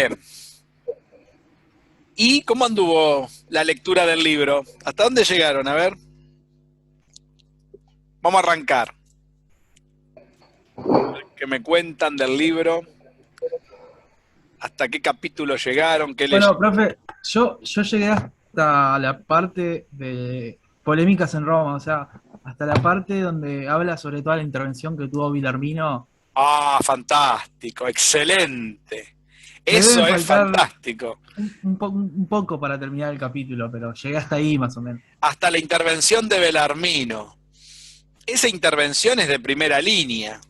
Bien. ¿Y cómo anduvo la lectura del libro? ¿Hasta dónde llegaron? A ver, vamos a arrancar. ¿Qué me cuentan del libro? ¿Hasta qué capítulo llegaron? ¿Qué Bueno, leyeron? profe, yo llegué hasta la parte de polémicas en Roma, o sea, hasta la parte donde habla sobre toda la intervención que tuvo Vilarmino. Ah, fantástico, excelente. Me debe Eso es faltar fantástico. un poco para terminar el capítulo, pero llegué hasta ahí más o menos. Hasta la intervención de Belarmino. Esa intervención es de primera línea,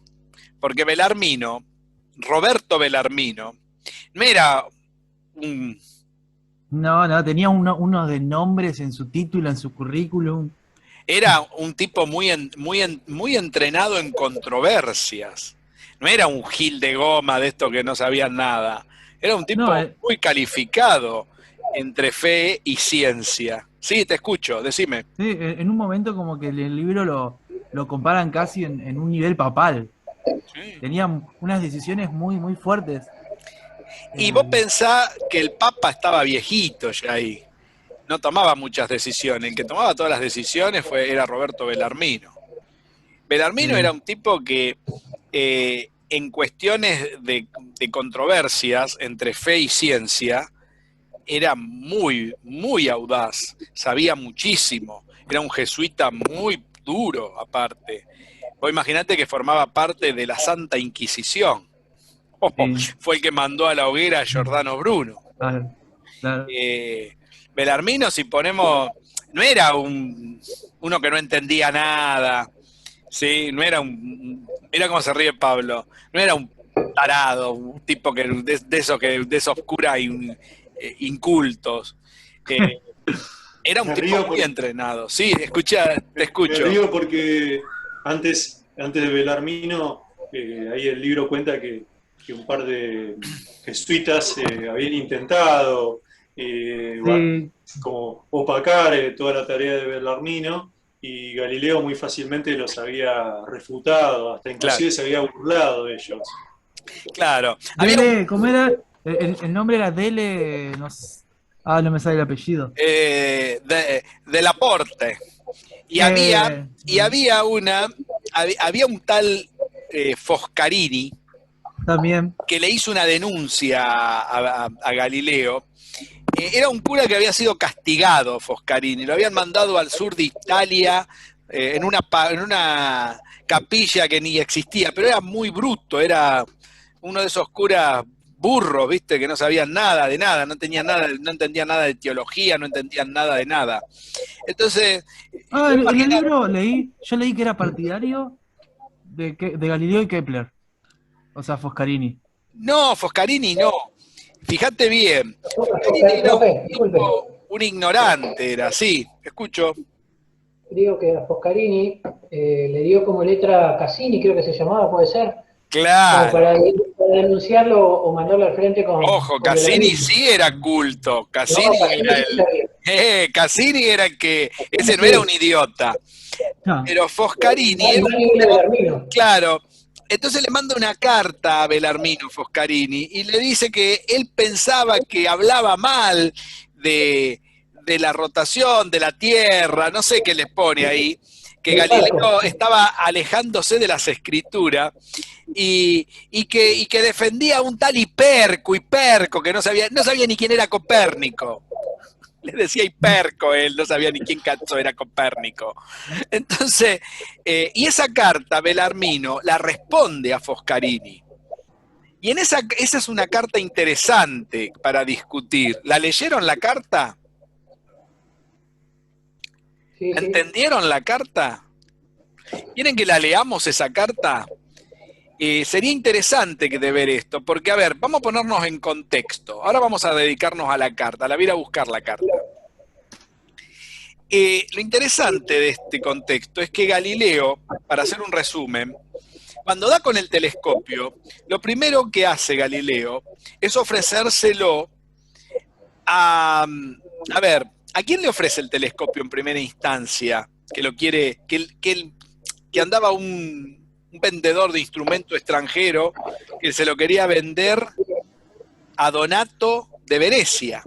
porque Belarmino, Roberto Belarmino, no era un, No, no, tenía uno de nombres en su título, en su currículum. era un tipo muy entrenado en controversias. No era un gil de goma de esto que no sabían nada. Era un No, tipo muy calificado entre fe y ciencia. Sí, te escucho, decime. sí, en un momento como que el libro lo comparan casi en un nivel papal. Sí. Tenía unas decisiones muy fuertes. Y vos El, pensás que el Papa estaba viejito ya ahí. No tomaba muchas decisiones. El que tomaba todas las decisiones era Roberto Belarmino. Belarmino era sí. un tipo que en cuestiones de controversias entre fe y ciencia era muy audaz, sabía muchísimo, era un jesuita muy duro aparte. Vos imaginate que formaba parte de la Santa Inquisición. Sí. Fue el que mandó a la hoguera a Giordano Bruno. Claro, claro. Eh, Belarmino, si ponemos, no era uno que no entendía nada, ¿sí? No era mira cómo se ríe Pablo, no era un tarado, un tipo que de esos curas incultos. Eh, Era un Me tipo río, muy entrenado. Sí, escucha, te me escucho. río porque antes de Belarmino, ahí el libro cuenta que un par de jesuitas habían intentado Sí. como opacar toda la tarea de Belarmino y Galileo muy fácilmente los había refutado, hasta Claro, inclusive se había burlado de ellos. claro. Había un Dele, ¿cómo era? El nombre era Dele, no sé. Ah, no me sale el apellido. del aporte. Y había, y había había un tal Foscarini También, que le hizo una denuncia a Galileo. Era un cura que había sido castigado, Foscarini. Lo habían mandado al sur de Italia en una capilla que ni existía, pero era muy bruto, era uno de esos curas burros, viste, que no sabían nada de nada, no tenían nada, no entendían nada de teología, no entendían nada de nada. Entonces, ah, en el imagina, libro yo leí que era partidario de Galileo y Kepler, o sea, Foscarini. no, Foscarini no. Fíjate bien, Foscarini Profe, era un disculpe, tipo, un ignorante, era así, escucho. digo que a Foscarini le dio como letra Cassini, creo que se llamaba, puede ser, como Claro, para denunciarlo o mandarlo al frente ojo, con Cassini Belarmino. sí era culto, No, Cassini Cassini era sí sabía. Cassini era el que, Cassini ese no era un sí. idiota, Ah, pero Foscarini Más era un nivel de cura, Belarmino. claro. Entonces le manda una carta a Belarmino Foscarini y le dice que él pensaba que hablaba mal de la rotación de la Tierra, no sé qué les pone ahí, que Del Parco. Galileo estaba alejándose de las escrituras y que defendía a un tal Hiperco, que no sabía ni quién era Copérnico. Le decía Hiperco, él no sabía ni quién cazzo era Copérnico. Entonces, y esa carta, Belarmino, la responde a Foscarini. Y esa es una carta interesante para discutir. ¿La leyeron la carta? Sí, ¿La sí. entendieron la carta? ¿Quieren que la leamos esa carta? Sería interesante de ver esto, porque a ver, vamos a ponernos en contexto. Ahora vamos a dedicarnos a la carta, a la voy a ir a buscar la carta. Lo interesante de este contexto es que Galileo, para hacer un resumen, cuando da con el telescopio, lo primero que hace Galileo es ofrecérselo a ver, ¿a quién le ofrece el telescopio en primera instancia? Que lo quiere, que andaba un vendedor de instrumento extranjero que se lo quería vender a Donato de Venecia,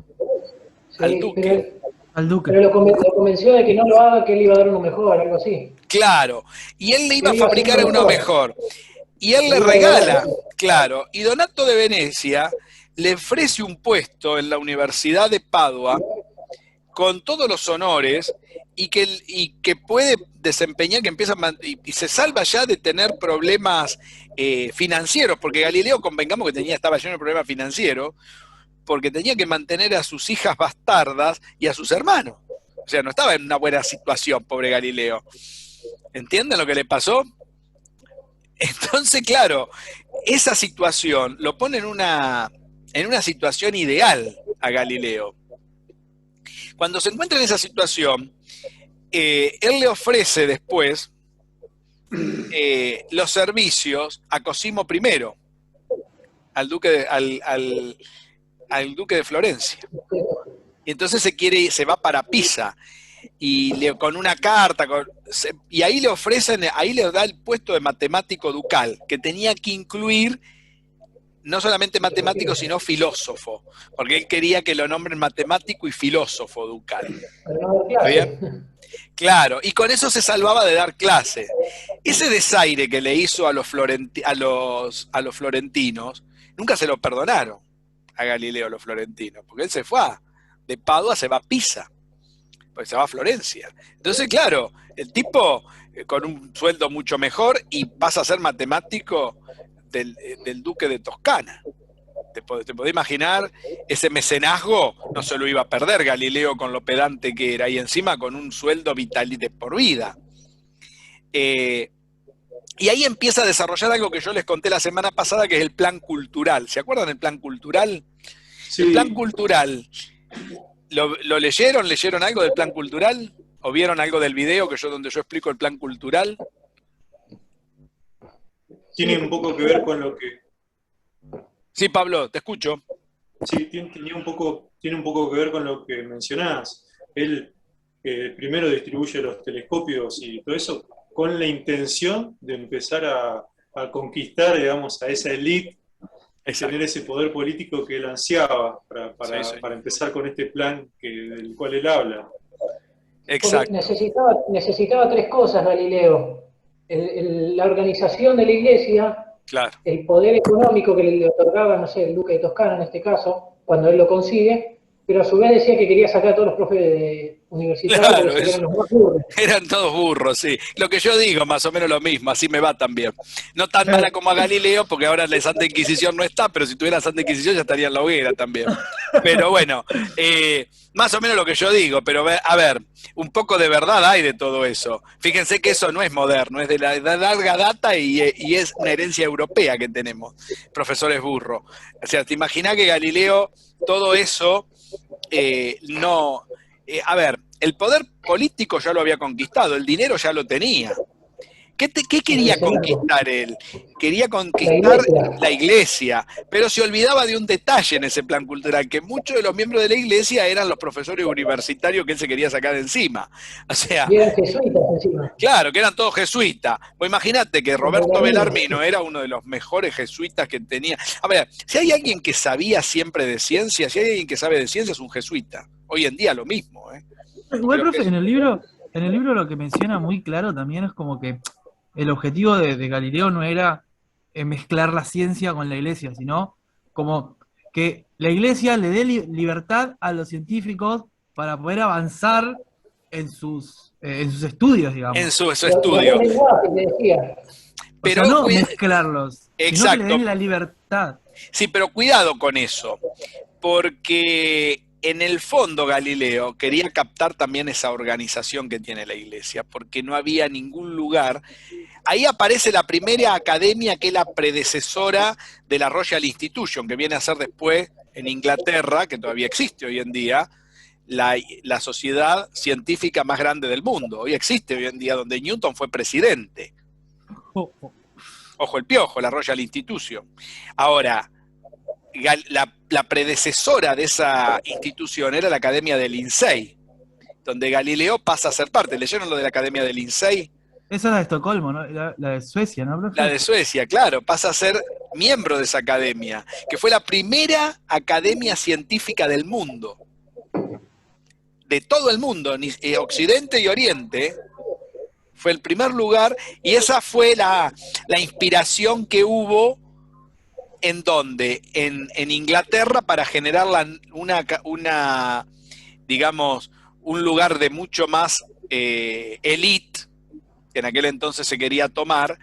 al duque. Al duque. Pero lo convenció de que no lo haga, que él iba a dar uno mejor, algo así. Claro, y él le iba a Él iba a fabricar hacer uno uno mejor. Y él le regala, claro, y Donato de Venecia le ofrece un puesto en la Universidad de Padua con todos los honores y que puede desempeñar, que empieza y se salva ya de tener problemas financieros, porque Galileo, convengamos que estaba lleno de problemas financieros, porque tenía que mantener a sus hijas bastardas y a sus hermanos. O sea, no estaba en una buena situación, pobre Galileo. ¿Entienden lo que le pasó? Entonces, claro, esa situación lo pone en una situación ideal a Galileo. Cuando se encuentra en esa situación, él le ofrece después los servicios a Cosimo I, al duque de Florencia. Y entonces se va para Pisa y con una carta, y ahí le ofrecen, ahí le da el puesto de matemático ducal, que tenía que incluir no solamente matemático, sino filósofo, porque él quería que lo nombren matemático y filósofo ducal. ¿Está bien? Claro, y con eso se salvaba de dar clases. Ese desaire que le hizo a los florentinos, nunca se lo perdonaron a Galileo los florentinos, porque él se fue de Padua, se va a Pisa, porque se va a Florencia. Entonces, claro, el tipo con un sueldo mucho mejor y pasa a ser matemático del duque de Toscana. Te podés imaginar, ese mecenazgo no se lo iba a perder Galileo con lo pedante que era, y encima con un sueldo vital de por vida. Y ahí empieza a desarrollar algo que yo les conté la semana pasada, que es el plan cultural. ¿Se acuerdan del plan cultural? Sí. El plan cultural, ¿lo leyeron? ¿Leyeron algo del plan cultural? ¿O vieron algo del video donde yo explico el plan cultural? Tiene un poco que ver con lo que... Sí, Pablo, te escucho. Sí, tiene un poco que ver con lo que mencionás. Él primero distribuye los telescopios y todo eso con la intención de empezar a conquistar, digamos, a esa élite, tener ese poder político que él ansiaba para empezar con este plan del cual él habla. Exacto. Necesitaba tres cosas, Galileo. La organización de la iglesia, claro, el poder económico que le otorgaba, no sé, el duque de Toscana en este caso, cuando él lo consigue, pero a su vez decía que quería sacar a todos los profes universitarios, claro, porque eran los más burros. Eran todos burros, sí. Lo que yo digo, más o menos lo mismo, así me va también. No tan mala como a Galileo, porque ahora la Santa Inquisición no está, pero si tuviera Santa Inquisición ya estaría en la hoguera también. Pero bueno, más o menos lo que yo digo, pero a ver, un poco de verdad hay de todo eso. Fíjense que eso no es moderno, es de la larga data y es una herencia europea que tenemos, profesores burros. O sea, te imaginás que Galileo, todo eso, a ver, el poder político ya lo había conquistado, el dinero ya lo tenía. ¿Qué quería conquistar él? Quería conquistar la iglesia, pero se olvidaba de un detalle en ese plan cultural, que muchos de los miembros de la iglesia eran los profesores universitarios que él se quería sacar de encima. O sea, y eran jesuitas encima. Claro, que eran todos jesuitas. Pues imagínate que Roberto Bellarmino era uno de los mejores jesuitas que tenía. A ver, si hay alguien que sabía siempre de ciencia, si hay alguien que sabe de ciencia, es un jesuita. Hoy en día lo mismo, ¿eh? Igual, profe, en el libro lo que menciona muy claro también es como que el objetivo de Galileo no era mezclar la ciencia con la iglesia, sino como que la iglesia le dé libertad a los científicos para poder avanzar en sus estudios, digamos. En su estudio. Pero no mezclarlos, exacto, sino que le den la libertad. Sí, pero cuidado con eso, porque en el fondo Galileo quería captar también esa organización que tiene la iglesia, porque no había ningún lugar. Ahí aparece la primera academia, que es la predecesora de la Royal Institution, que viene a ser después en Inglaterra, que todavía existe hoy en día, la sociedad científica más grande del mundo. Hoy existe hoy en día, donde Newton fue presidente. Ojo el piojo, la Royal Institution. Ahora, la predecesora de esa institución era la Academia de Lindsay, donde Galileo pasa a ser parte. ¿Leyeron lo de la Academia de Lindsay? Esa es la de Estocolmo, ¿no? La de Suecia, ¿no, profe? La de Suecia, claro, pasa a ser miembro de esa academia, que fue la primera academia científica del mundo, de todo el mundo, Occidente y Oriente. Fue el primer lugar, y esa fue la inspiración que hubo en donde, en Inglaterra, para generar una digamos, un lugar de mucho más elite, que en aquel entonces se quería tomar,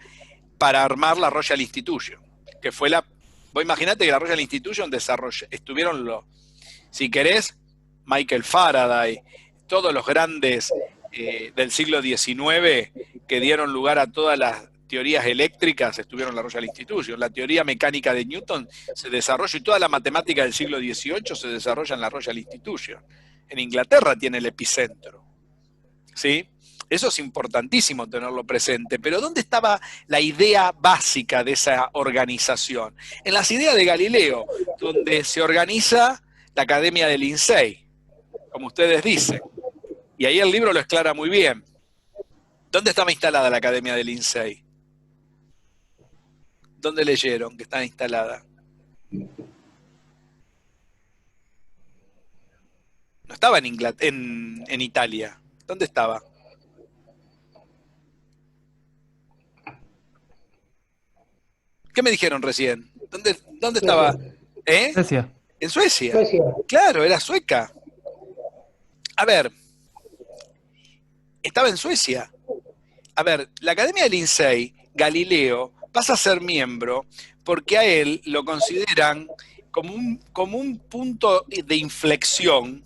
para armar la Royal Institution, que fue vos imaginate que la Royal Institution estuvieron si querés, Michael Faraday, todos los grandes del siglo XIX que dieron lugar a todas las teorías eléctricas estuvieron en la Royal Institution. La teoría mecánica de Newton se desarrolla, y toda la matemática del siglo XVIII se desarrolla en la Royal Institution. En Inglaterra tiene el epicentro, ¿sí? Eso es importantísimo tenerlo presente, pero ¿dónde estaba la idea básica de esa organización? En las ideas de Galileo, donde se organiza la Academia de Lindsey, como ustedes dicen, y ahí el libro lo aclara muy bien. ¿Dónde estaba instalada la Academia de Lindsey? ¿Dónde leyeron que estaba instalada? No estaba en Italia. ¿Dónde estaba? ¿Qué me dijeron recién? ¿Dónde estaba? ¿Eh? Suecia. ¿En Suecia? Suecia. Claro, era sueca. A ver, estaba en Suecia. A ver, la Academia de Lindsey, Galileo, pasa a ser miembro porque a él lo consideran como un punto de inflexión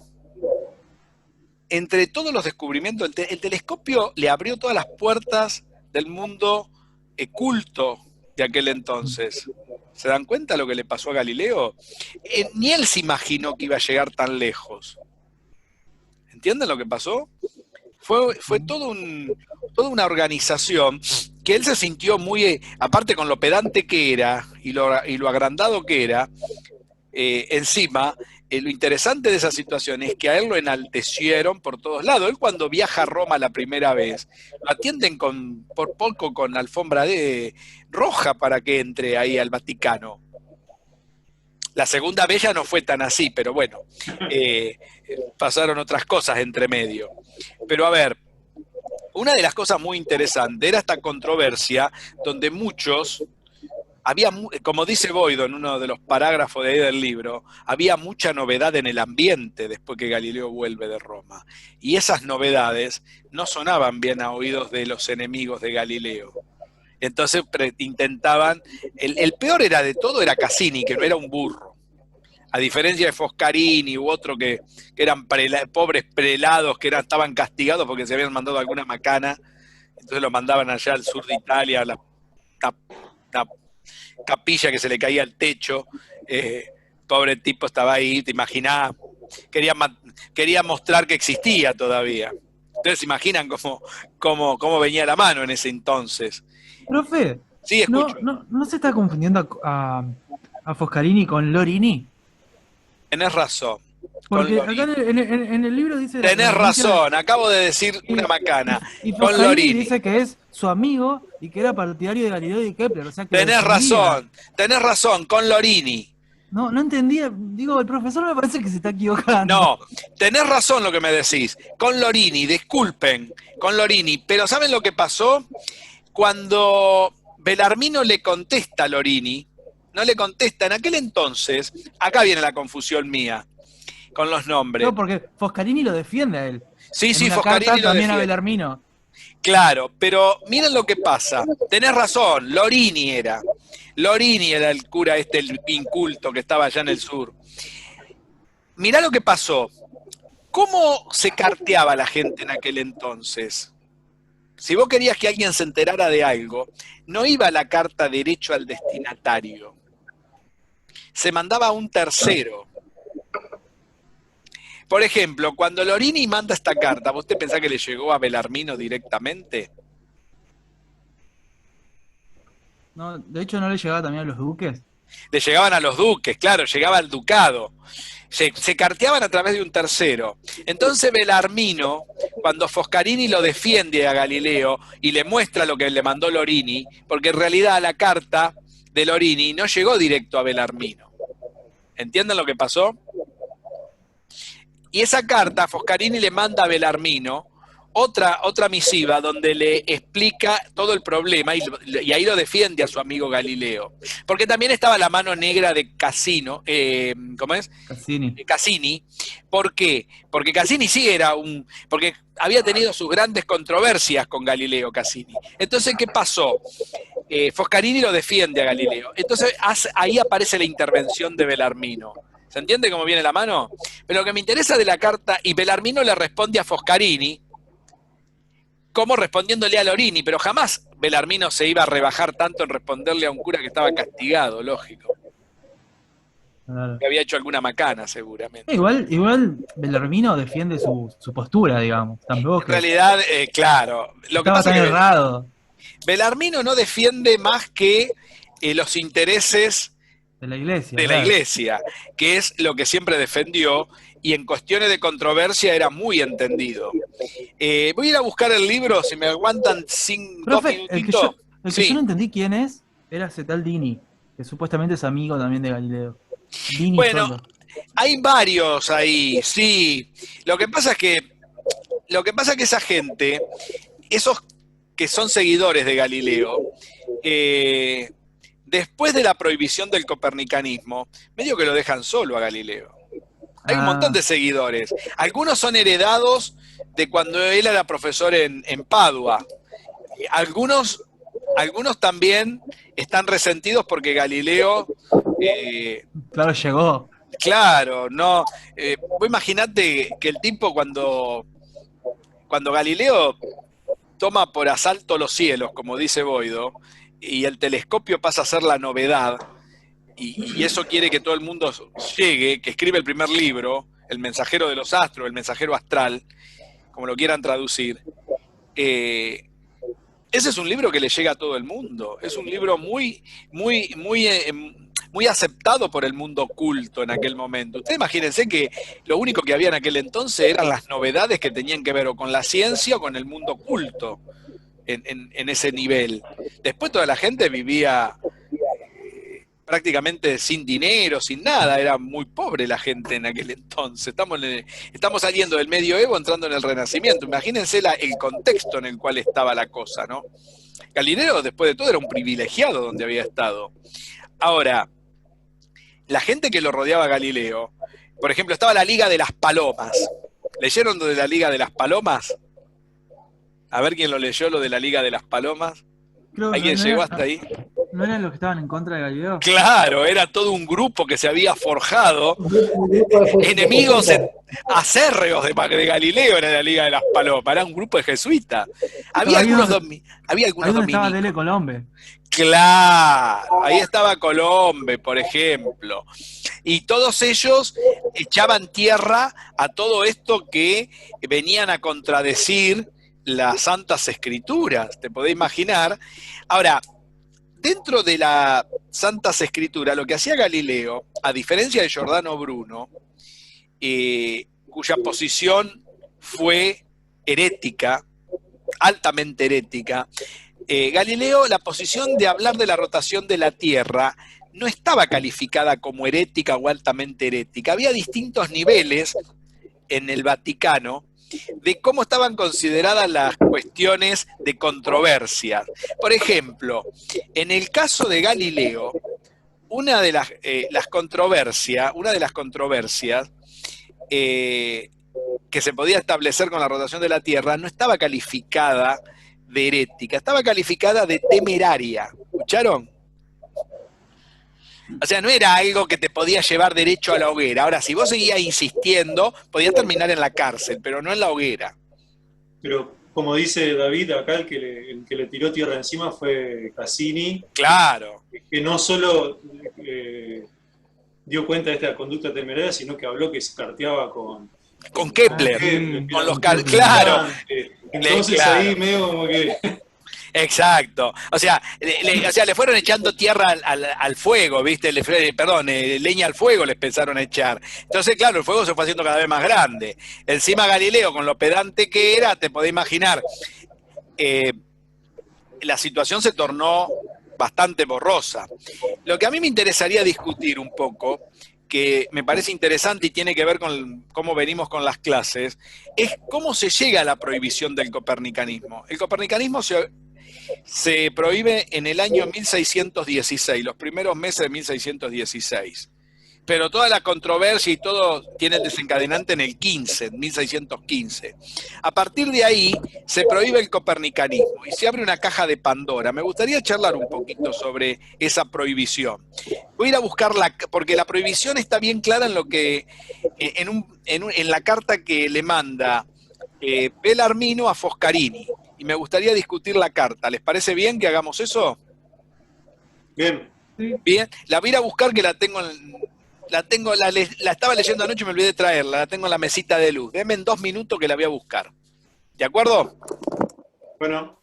entre todos los descubrimientos. El telescopio le abrió todas las puertas del mundo culto de aquel entonces. ¿Se dan cuenta lo que le pasó a Galileo? Ni él se imaginó que iba a llegar tan lejos. ¿Entienden lo que pasó? Fue toda una organización que él se sintió muy, aparte con lo pedante que era y lo agrandado que era, encima, lo interesante de esa situación es que a él lo enaltecieron por todos lados. Él, cuando viaja a Roma la primera vez, lo atienden por poco con alfombra roja para que entre ahí al Vaticano. La segunda vez ya no fue tan así, pero bueno, pasaron otras cosas entre medio. Pero a ver, una de las cosas muy interesantes era esta controversia donde muchos, como dice Boido en uno de los parágrafos de ahí del libro, había mucha novedad en el ambiente después que Galileo vuelve de Roma. Y esas novedades no sonaban bien a oídos de los enemigos de Galileo. Entonces intentaban, el peor era de todo era Cassini, que no era un burro. A diferencia de Foscarini u otro que eran pobres prelados que estaban castigados porque se habían mandado alguna macana, entonces lo mandaban allá al sur de Italia, a la capilla que se le caía al techo. Pobre tipo estaba ahí, te imaginás, quería mostrar que existía todavía. Entonces se imaginan cómo venía la mano en ese entonces. Profe, sí, escucho. ¿No se está confundiendo a Foscarini con Lorini? Tenés razón. Porque acá en el libro dice... Tenés razón, acabo de decir una macana. Y con Lorini dice que es su amigo y que era partidario de Galileo y de Kepler. O sea que tenés razón, con Lorini. No entendía, digo, el profesor me parece que se está equivocando. No, tenés razón lo que me decís. Con Lorini, disculpen, con Lorini. Pero ¿saben lo que pasó? Cuando Bellarmino le contesta a Lorini, no le contesta, en aquel entonces, acá viene la confusión mía, con los nombres. No, porque Foscarini lo defiende a él. Sí, Foscarini lo también defiende. A Bellarmino. Claro, pero miren lo que pasa. Tenés razón, Lorini era el cura el inculto que estaba allá en el sur. Mirá lo que pasó. ¿Cómo se carteaba la gente en aquel entonces? Si vos querías que alguien se enterara de algo, no iba la carta derecho al destinatario. Se mandaba a un tercero. Por ejemplo, cuando Lorini manda esta carta, ¿vos te pensás que le llegó a Bellarmino directamente? No, de hecho, ¿no le llegaba también a los duques? Le llegaban a los duques, claro, llegaba al ducado. Se carteaban a través de un tercero. Entonces Bellarmino, cuando Foscarini lo defiende a Galileo y le muestra lo que le mandó Lorini, porque en realidad la carta de Lorini no llegó directo a Bellarmino. ¿Entienden lo que pasó? Y esa carta Foscarini le manda a Bellarmino otra misiva donde le explica todo el problema y ahí lo defiende a su amigo Galileo. Porque también estaba la mano negra de Cassino, ¿cómo es? Cassini. ¿Por qué? Porque Cassini sí era porque había tenido sus grandes controversias con Galileo Cassini. Entonces, ¿qué pasó? Foscarini lo defiende a Galileo. Entonces, ahí aparece la intervención de Bellarmino. ¿Se entiende cómo viene la mano? Pero lo que me interesa de la carta, y Bellarmino le responde a Foscarini, como respondiéndole a Lorini, pero jamás Bellarmino se iba a rebajar tanto en responderle a un cura que estaba castigado, lógico. Claro. Que había hecho alguna macana, seguramente. Igual Bellarmino defiende su postura, digamos. Tampoco en realidad, claro. Lo que pasa tan errado. Bellarmino no defiende más que los intereses de la iglesia. De la iglesia, que es lo que siempre defendió, y en cuestiones de controversia era muy entendido. Voy a ir a buscar el libro, si me aguantan 2 minutitos. El que yo no entendí quién es, era ese tal Dini, que supuestamente es amigo también de Galileo. Dini bueno, solo. Hay varios ahí, sí. Lo que pasa es que esa gente, esos que son seguidores de Galileo, después de la prohibición del copernicanismo, medio que lo dejan solo a Galileo. Hay un montón de seguidores. Algunos son heredados de cuando él era profesor en Padua. Algunos también están resentidos porque Galileo... claro, llegó. Claro, no. Vos imaginate que el tipo cuando Galileo toma por asalto los cielos, como dice Boido, y el telescopio pasa a ser la novedad, y eso quiere que todo el mundo llegue, que escribe el primer libro, El mensajero de los astros, El mensajero astral, como lo quieran traducir. Ese es un libro que le llega a todo el mundo. Es un libro muy aceptado por el mundo oculto en aquel momento. Ustedes imagínense que lo único que había en aquel entonces eran las novedades que tenían que ver o con la ciencia o con el mundo oculto en ese nivel. Después toda la gente vivía prácticamente sin dinero, sin nada. Era muy pobre la gente en aquel entonces. Estamos saliendo del medioevo, entrando en el Renacimiento. Imagínense el contexto en el cual estaba la cosa, ¿no? Galileo, después de todo, era un privilegiado donde había estado. Ahora, la gente que lo rodeaba a Galileo, por ejemplo, estaba la Liga de las Palomas. ¿Leyeron lo de la Liga de las Palomas? A ver quién lo leyó, lo de la Liga de las Palomas. ¿Alguien llegó hasta ahí? ¿No eran los que estaban en contra de Galileo? Claro, era todo un grupo que se había forjado. Enemigos acérreos de Galileo en la Liga de las Palomas. Era un grupo de jesuitas. Había algunos dominicos. Estaba Dele Colombe. Claro, ahí estaba Colombe, por ejemplo. Y todos ellos echaban tierra a todo esto que venían a contradecir las Santas Escrituras, te podés imaginar. Ahora, dentro de las Santas Escrituras, lo que hacía Galileo, a diferencia de Giordano Bruno, cuya posición fue herética, altamente herética, Galileo, la posición de hablar de la rotación de la Tierra no estaba calificada como herética o altamente herética. Había distintos niveles en el Vaticano de cómo estaban consideradas las cuestiones de controversia. Por ejemplo, en el caso de Galileo, una de las controversias que se podía establecer con la rotación de la Tierra no estaba calificada de herética, estaba calificada de temeraria. ¿Escucharon? O sea, no era algo que te podía llevar derecho a la hoguera. Ahora, si vos seguías insistiendo, podías terminar en la cárcel, pero no en la hoguera. Pero, como dice David, acá el que le tiró tierra encima fue Cassini. Claro. Que no solo dio cuenta de esta conducta temeraria, sino que habló que se carteaba con Kepler, con los claro. Entonces claro. Ahí medio como que... Exacto. O sea, le fueron echando tierra al fuego, ¿viste? Leña al fuego les pensaron echar. Entonces, claro, el fuego se fue haciendo cada vez más grande. Encima Galileo, con lo pedante que era, te podés imaginar, la situación se tornó bastante borrosa. Lo que a mí me interesaría discutir un poco, que me parece interesante y tiene que ver con cómo venimos con las clases, es cómo se llega a la prohibición del copernicanismo. El copernicanismo se prohíbe en el año 1616, los primeros meses de 1616. Pero toda la controversia y todo tiene el desencadenante en el 15, en 1615. A partir de ahí se prohíbe el copernicanismo y se abre una caja de Pandora. Me gustaría charlar un poquito sobre esa prohibición. Voy a ir a buscarla, porque la prohibición está bien clara en lo que en la carta que le manda Bellarmino a Foscarini. Y me gustaría discutir la carta. ¿Les parece bien que hagamos eso? Bien. Bien. La voy a ir a buscar, que la tengo la estaba leyendo anoche y me olvidé de traerla. La tengo en la mesita de luz. Denme en 2 minutos que la voy a buscar. ¿De acuerdo? Bueno.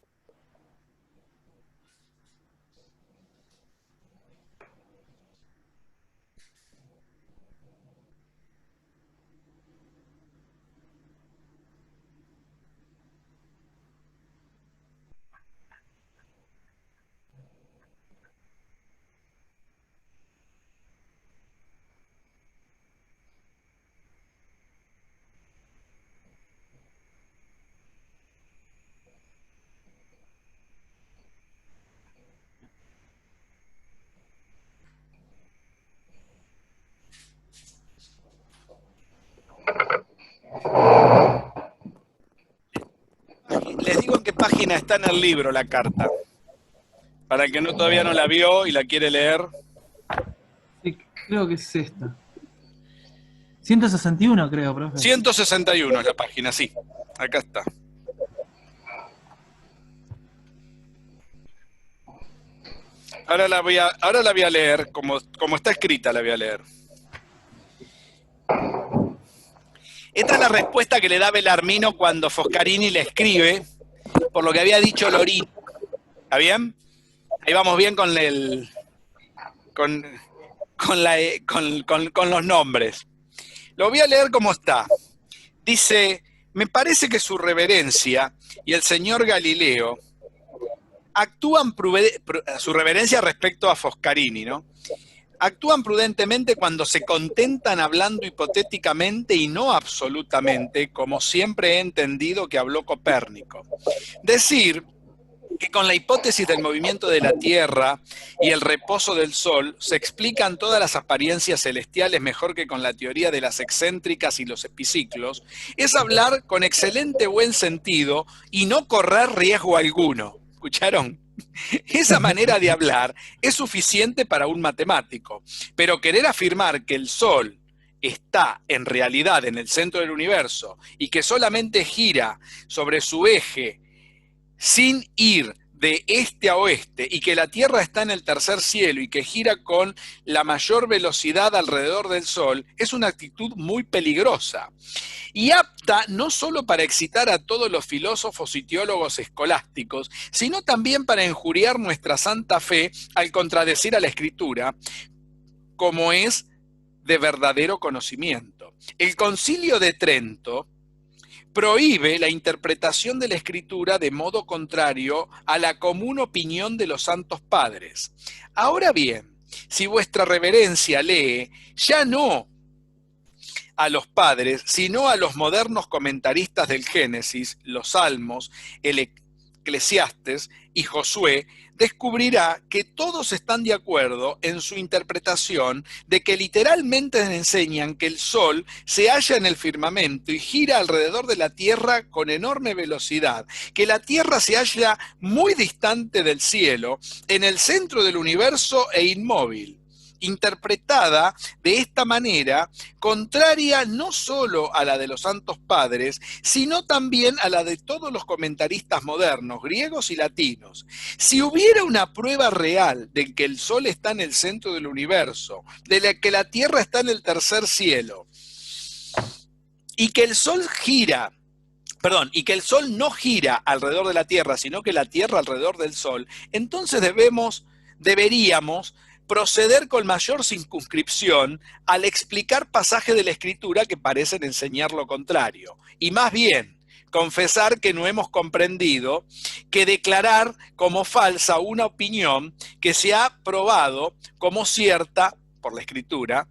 Les digo en qué página está en el libro la carta. Para el que todavía no la vio y la quiere leer. Sí, creo que es esta. 161, creo, profe. 161 es la página, sí. Acá está. Ahora la voy a leer, como está escrita la voy a leer. Esta es la respuesta que le da Bellarmino cuando Foscarini le escribe por lo que había dicho Lorino. ¿Está bien? Ahí vamos bien con los nombres. Lo voy a leer como está. Dice: me parece que su reverencia y el señor Galileo actúan su reverencia respecto a Foscarini, ¿no? Actúan prudentemente cuando se contentan hablando hipotéticamente y no absolutamente, como siempre he entendido que habló Copérnico. Decir que con la hipótesis del movimiento de la Tierra y el reposo del Sol se explican todas las apariencias celestiales mejor que con la teoría de las excéntricas y los epiciclos, es hablar con excelente buen sentido y no correr riesgo alguno. ¿Escucharon? Esa manera de hablar es suficiente para un matemático, pero querer afirmar que el Sol está en realidad en el centro del universo y que solamente gira sobre su eje sin ir de este a oeste y que la Tierra está en el tercer cielo y que gira con la mayor velocidad alrededor del Sol es una actitud muy peligrosa y apta no solo para excitar a todos los filósofos y teólogos escolásticos, sino también para injuriar nuestra santa fe al contradecir a la Escritura, como es de verdadero conocimiento. El Concilio de Trento prohíbe la interpretación de la Escritura de modo contrario a la común opinión de los santos padres. Ahora bien, si vuestra reverencia lee, ya no a los padres, sino a los modernos comentaristas del Génesis, los Salmos, el Eclesiastes y Josué, descubrirá que todos están de acuerdo en su interpretación de que literalmente enseñan que el Sol se halla en el firmamento y gira alrededor de la Tierra con enorme velocidad, que la Tierra se halla muy distante del cielo, en el centro del universo e inmóvil. Interpretada de esta manera, contraria no solo a la de los santos padres, sino también a la de todos los comentaristas modernos, griegos y latinos. Si hubiera una prueba real de que el Sol está en el centro del universo, de que la Tierra está en el tercer cielo, y que el Sol no gira alrededor de la Tierra, sino que la Tierra alrededor del Sol, entonces deberíamos proceder con mayor circunscripción al explicar pasajes de la Escritura que parecen enseñar lo contrario. Y más bien, confesar que no hemos comprendido que declarar como falsa una opinión que se ha probado como cierta por la Escritura.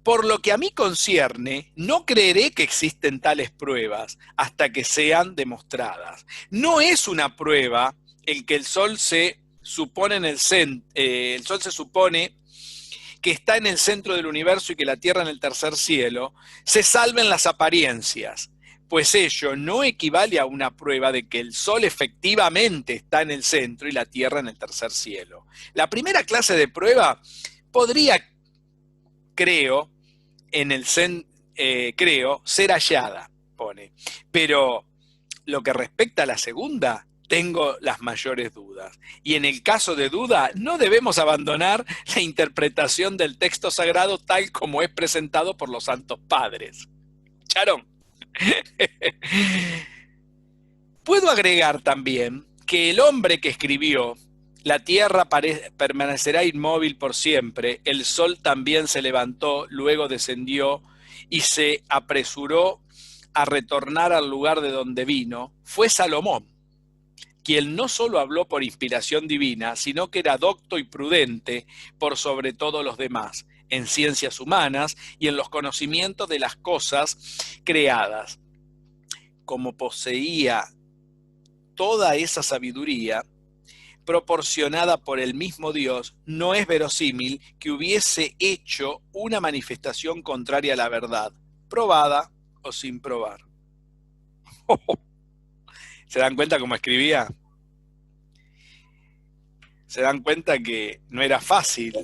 Por lo que a mí concierne, no creeré que existen tales pruebas hasta que sean demostradas. No es una prueba el que el Sol se supone el Sol se supone que está en el centro del universo y que la Tierra en el tercer cielo, se salven las apariencias, pues ello no equivale a una prueba de que el Sol efectivamente está en el centro y la Tierra en el tercer cielo. La primera clase de prueba podría, creo, ser hallada, pone. Pero lo que respecta a la segunda, tengo las mayores dudas. Y en el caso de duda, no debemos abandonar la interpretación del texto sagrado tal como es presentado por los santos padres. ¿Escucharon? Puedo agregar también que el hombre que escribió la tierra permanecerá inmóvil por siempre, el sol también se levantó, luego descendió y se apresuró a retornar al lugar de donde vino, fue Salomón, quien no solo habló por inspiración divina, sino que era docto y prudente por sobre todos los demás, en ciencias humanas y en los conocimientos de las cosas creadas. Como poseía toda esa sabiduría, proporcionada por el mismo Dios, no es verosímil que hubiese hecho una manifestación contraria a la verdad, probada o sin probar. ¿Se dan cuenta cómo escribía? Se dan cuenta que no era fácil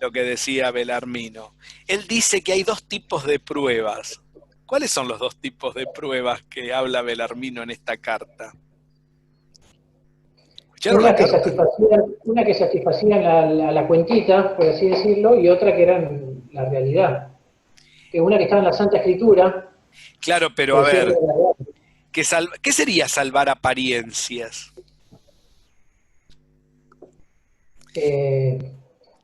lo que decía Belarmino. Él dice que hay dos tipos de pruebas. ¿Cuáles son los dos tipos de pruebas que habla Belarmino en esta carta? Una que satisfacían la cuentita, por así decirlo, y otra que eran la realidad. Que una que estaba en la Santa Escritura. Claro, pero a ver, ¿qué sería salvar apariencias?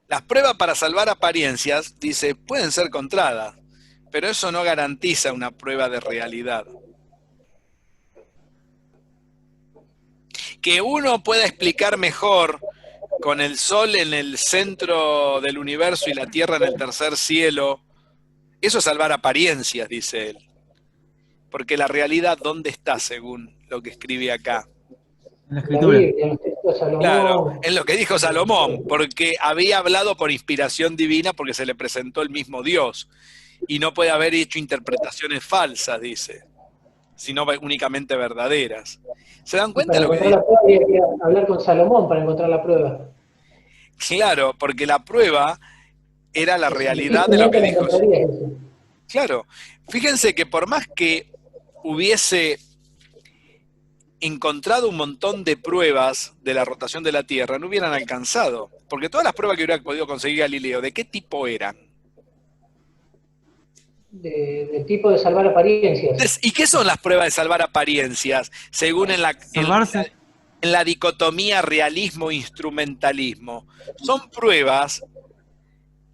Las pruebas para salvar apariencias, dice, pueden ser encontradas, pero eso no garantiza una prueba de realidad. Que uno pueda explicar mejor con el sol en el centro del universo y la tierra en el tercer cielo, eso es salvar apariencias, dice él. Porque la realidad, ¿dónde está según lo que escribe acá? En la Escritura. Claro, en lo que dijo Salomón, porque había hablado por inspiración divina porque se le presentó el mismo Dios. Y no puede haber hecho interpretaciones falsas, dice, sino únicamente verdaderas. ¿Se dan cuenta de lo que dice? Había que hablar con Salomón para encontrar la prueba. Claro, porque la prueba era la realidad de lo que dijo. Claro, fíjense que por más que hubiese encontrado un montón de pruebas de la rotación de la Tierra, no hubieran alcanzado. Porque todas las pruebas que hubiera podido conseguir Galileo, ¿de qué tipo eran? De tipo de salvar apariencias. ¿Y qué son las pruebas de salvar apariencias? Según en la dicotomía realismo-instrumentalismo. Son pruebas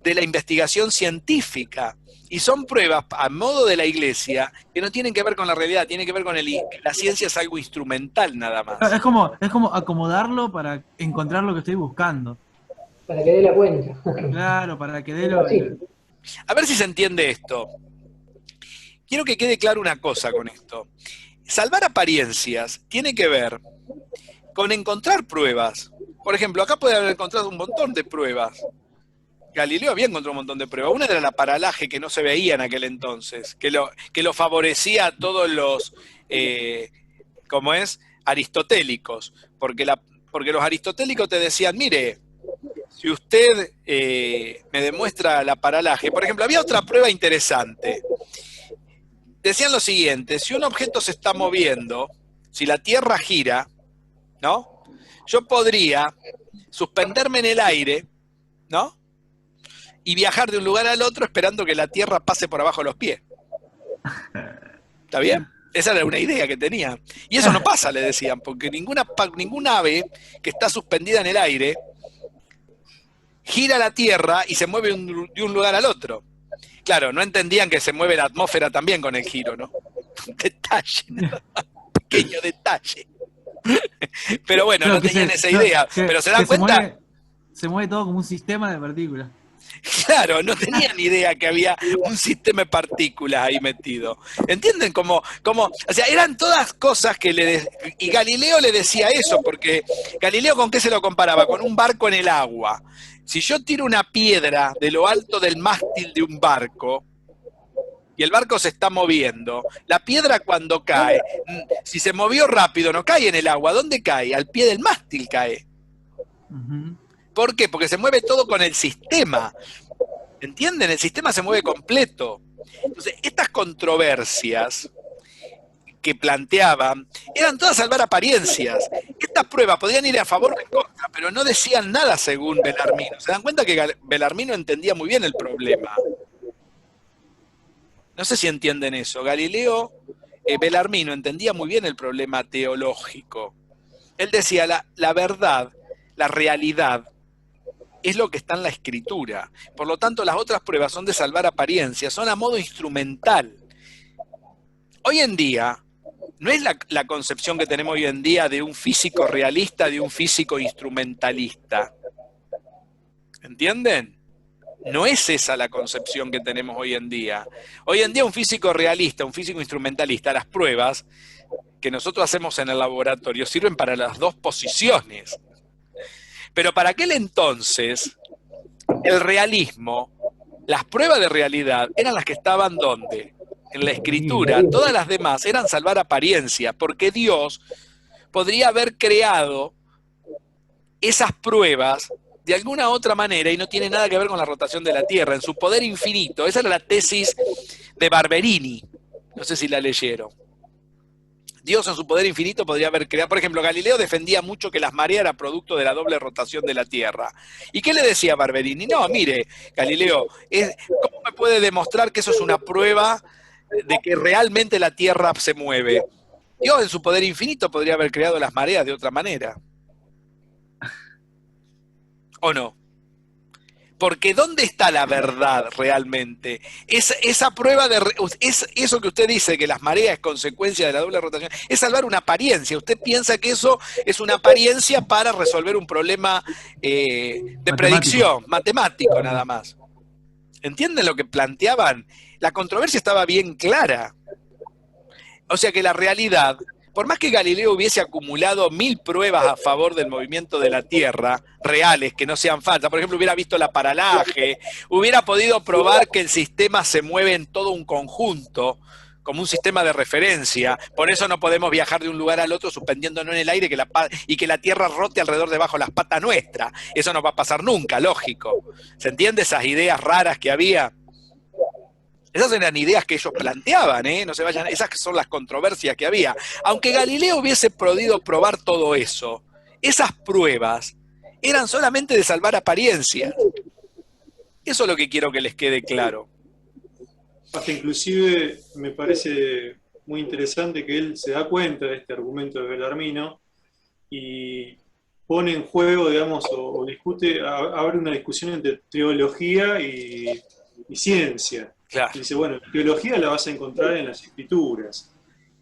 de la investigación científica. Y son pruebas, a modo de la Iglesia, que no tienen que ver con la realidad, tienen que ver con la ciencia es algo instrumental nada más. Es como acomodarlo para encontrar lo que estoy buscando. Para que dé la cuenta. Claro, para que dé lo... A ver si se entiende esto. Quiero que quede claro una cosa con esto. Salvar apariencias tiene que ver con encontrar pruebas. Por ejemplo, acá puede haber encontrado un montón de pruebas. Galileo había encontrado un montón de pruebas. Una era la paralaje que no se veía en aquel entonces, que lo favorecía a todos los, aristotélicos. Porque los aristotélicos te decían, mire, si usted me demuestra la paralaje, por ejemplo, había otra prueba interesante. Decían lo siguiente, si un objeto se está moviendo, si la Tierra gira, ¿no? Yo podría suspenderme en el aire, ¿no? Y viajar de un lugar al otro esperando que la Tierra pase por abajo de los pies. ¿Está bien? Esa era una idea que tenía. Y eso no pasa, le decían, porque ninguna ave que está suspendida en el aire gira la Tierra y se mueve de un lugar al otro. Claro, no entendían que se mueve la atmósfera también con el giro, ¿no? Detalle, nada más, pequeño detalle. Pero bueno, Claro, no tenían esa idea. Pero se dan cuenta. Se mueve todo como un sistema de partículas. Claro, no tenían idea que había un sistema de partículas ahí metido. ¿Entienden? O sea, eran todas cosas que y Galileo le decía eso, porque Galileo ¿con qué se lo comparaba? Con un barco en el agua. Si yo tiro una piedra de lo alto del mástil de un barco, y el barco se está moviendo, la piedra cuando cae, si se movió rápido, no cae en el agua, ¿dónde cae? Al pie del mástil cae. Uh-huh. ¿Por qué? Porque se mueve todo con el sistema. ¿Entienden? El sistema se mueve completo. Entonces, estas controversias que planteaban eran todas salvar apariencias. Estas pruebas podían ir a favor o en contra, pero no decían nada según Bellarmino. ¿Se dan cuenta que Bellarmino entendía muy bien el problema? No sé si entienden eso. Bellarmino entendía muy bien el problema teológico. Él decía, la verdad, la realidad, es lo que está en la escritura. Por lo tanto, las otras pruebas son de salvar apariencias, son a modo instrumental. Hoy en día, no es la concepción que tenemos hoy en día de un físico realista, de un físico instrumentalista. ¿Entienden? No es esa la concepción que tenemos hoy en día. Hoy en día un físico realista, un físico instrumentalista, las pruebas que nosotros hacemos en el laboratorio sirven para las dos posiciones. Pero para aquel entonces, el realismo, las pruebas de realidad, eran las que estaban ¿dónde? En la escritura. Todas las demás eran salvar apariencia, porque Dios podría haber creado esas pruebas de alguna otra manera y no tiene nada que ver con la rotación de la Tierra, en su poder infinito. Esa era la tesis de Barberini. No sé si la leyeron. Dios en su poder infinito podría haber creado. Por ejemplo, Galileo defendía mucho que las mareas eran producto de la doble rotación de la Tierra. ¿Y qué le decía Barberini? No, mire, Galileo, ¿cómo me puede demostrar que eso es una prueba de que realmente la Tierra se mueve? Dios en su poder infinito podría haber creado las mareas de otra manera. ¿O no? Porque ¿dónde está la verdad realmente? Esa prueba eso que usted dice, que las mareas es consecuencia de la doble rotación, es salvar una apariencia. Usted piensa que eso es una apariencia para resolver un problema de predicción, matemático nada más. ¿Entienden lo que planteaban? La controversia estaba bien clara. O sea que la realidad, por más que Galileo hubiese acumulado 1000 pruebas a favor del movimiento de la Tierra, reales, que no sean falsas, por ejemplo, hubiera visto la paralaje, hubiera podido probar que el sistema se mueve en todo un conjunto, como un sistema de referencia, por eso no podemos viajar de un lugar al otro suspendiéndonos en el aire y que la Tierra rote alrededor debajo de las patas nuestras. Eso no va a pasar nunca, lógico. ¿Se entiende esas ideas raras que había? Esas eran ideas que ellos planteaban, no se vayan, esas son las controversias que había. Aunque Galileo hubiese podido probar todo eso, esas pruebas eran solamente de salvar apariencias. Eso es lo que quiero que les quede claro. Hasta inclusive me parece muy interesante que él se da cuenta de este argumento de Bellarmino y pone en juego, digamos, o discute, abre una discusión entre teología y ciencia. Claro. Y dice, bueno, la teología la vas a encontrar en las escrituras.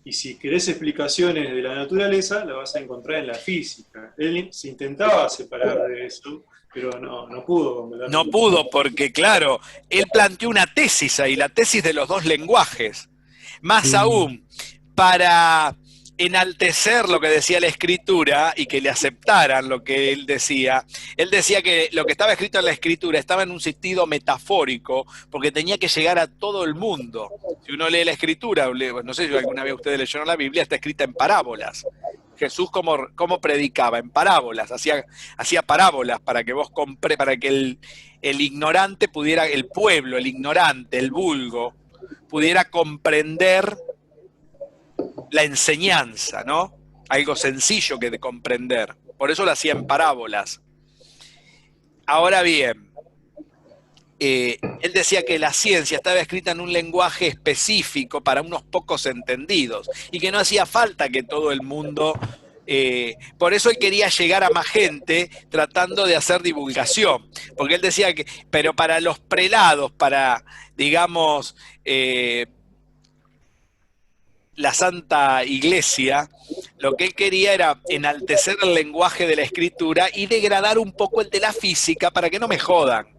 Y si querés explicaciones de la naturaleza, la vas a encontrar en la física. Él se intentaba separar de eso, pero no pudo. No pudo porque, claro, él planteó una tesis ahí, la tesis de los dos lenguajes. Más aún, para enaltecer lo que decía la escritura y que le aceptaran lo que él decía que lo que estaba escrito en la escritura estaba en un sentido metafórico porque tenía que llegar a todo el mundo. Si uno lee la escritura, no sé si alguna vez ustedes leyeron la Biblia, está escrita en parábolas. Jesús cómo predicaba, en parábolas, hacía parábolas para que vos para que el ignorante pudiera, el pueblo, el ignorante, el vulgo, pudiera comprender la enseñanza, ¿no? Algo sencillo que de comprender. Por eso lo hacía en parábolas. Ahora bien, él decía que la ciencia estaba escrita en un lenguaje específico para unos pocos entendidos y que no hacía falta que todo el mundo Por eso él quería llegar a más gente tratando de hacer divulgación, porque él decía que, pero para los prelados, para, digamos, la Santa Iglesia, lo que él quería era enaltecer el lenguaje de la escritura y degradar un poco el de la física para que no me jodan,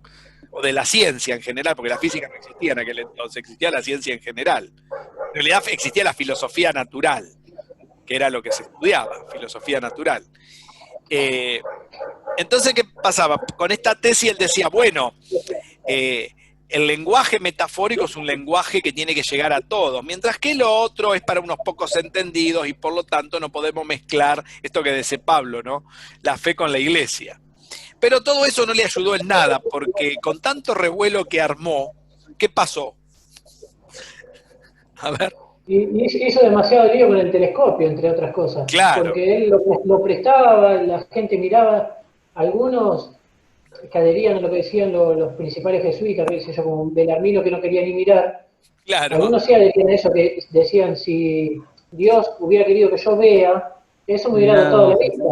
o de la ciencia en general, porque la física no existía en aquel entonces, existía la ciencia en general. En realidad existía la filosofía natural, que era lo que se estudiaba, filosofía natural. Entonces, ¿qué pasaba? Con esta tesis él decía, bueno, el lenguaje metafórico es un lenguaje que tiene que llegar a todos, mientras que lo otro es para unos pocos entendidos y por lo tanto no podemos mezclar esto que dice Pablo, ¿no? La fe con la iglesia. Pero todo eso no le ayudó en nada, porque con tanto revuelo que armó, ¿qué pasó? A ver. Y hizo demasiado lío con el telescopio, entre otras cosas. Claro. Porque él lo prestaba, la gente miraba, algunos que adherían a lo que decían los principales jesuitas, como Belarmino, que no quería ni mirar. Claro. Algunos sí adherían a eso, que decían, si Dios hubiera querido que yo vea, eso me hubiera dado la vista.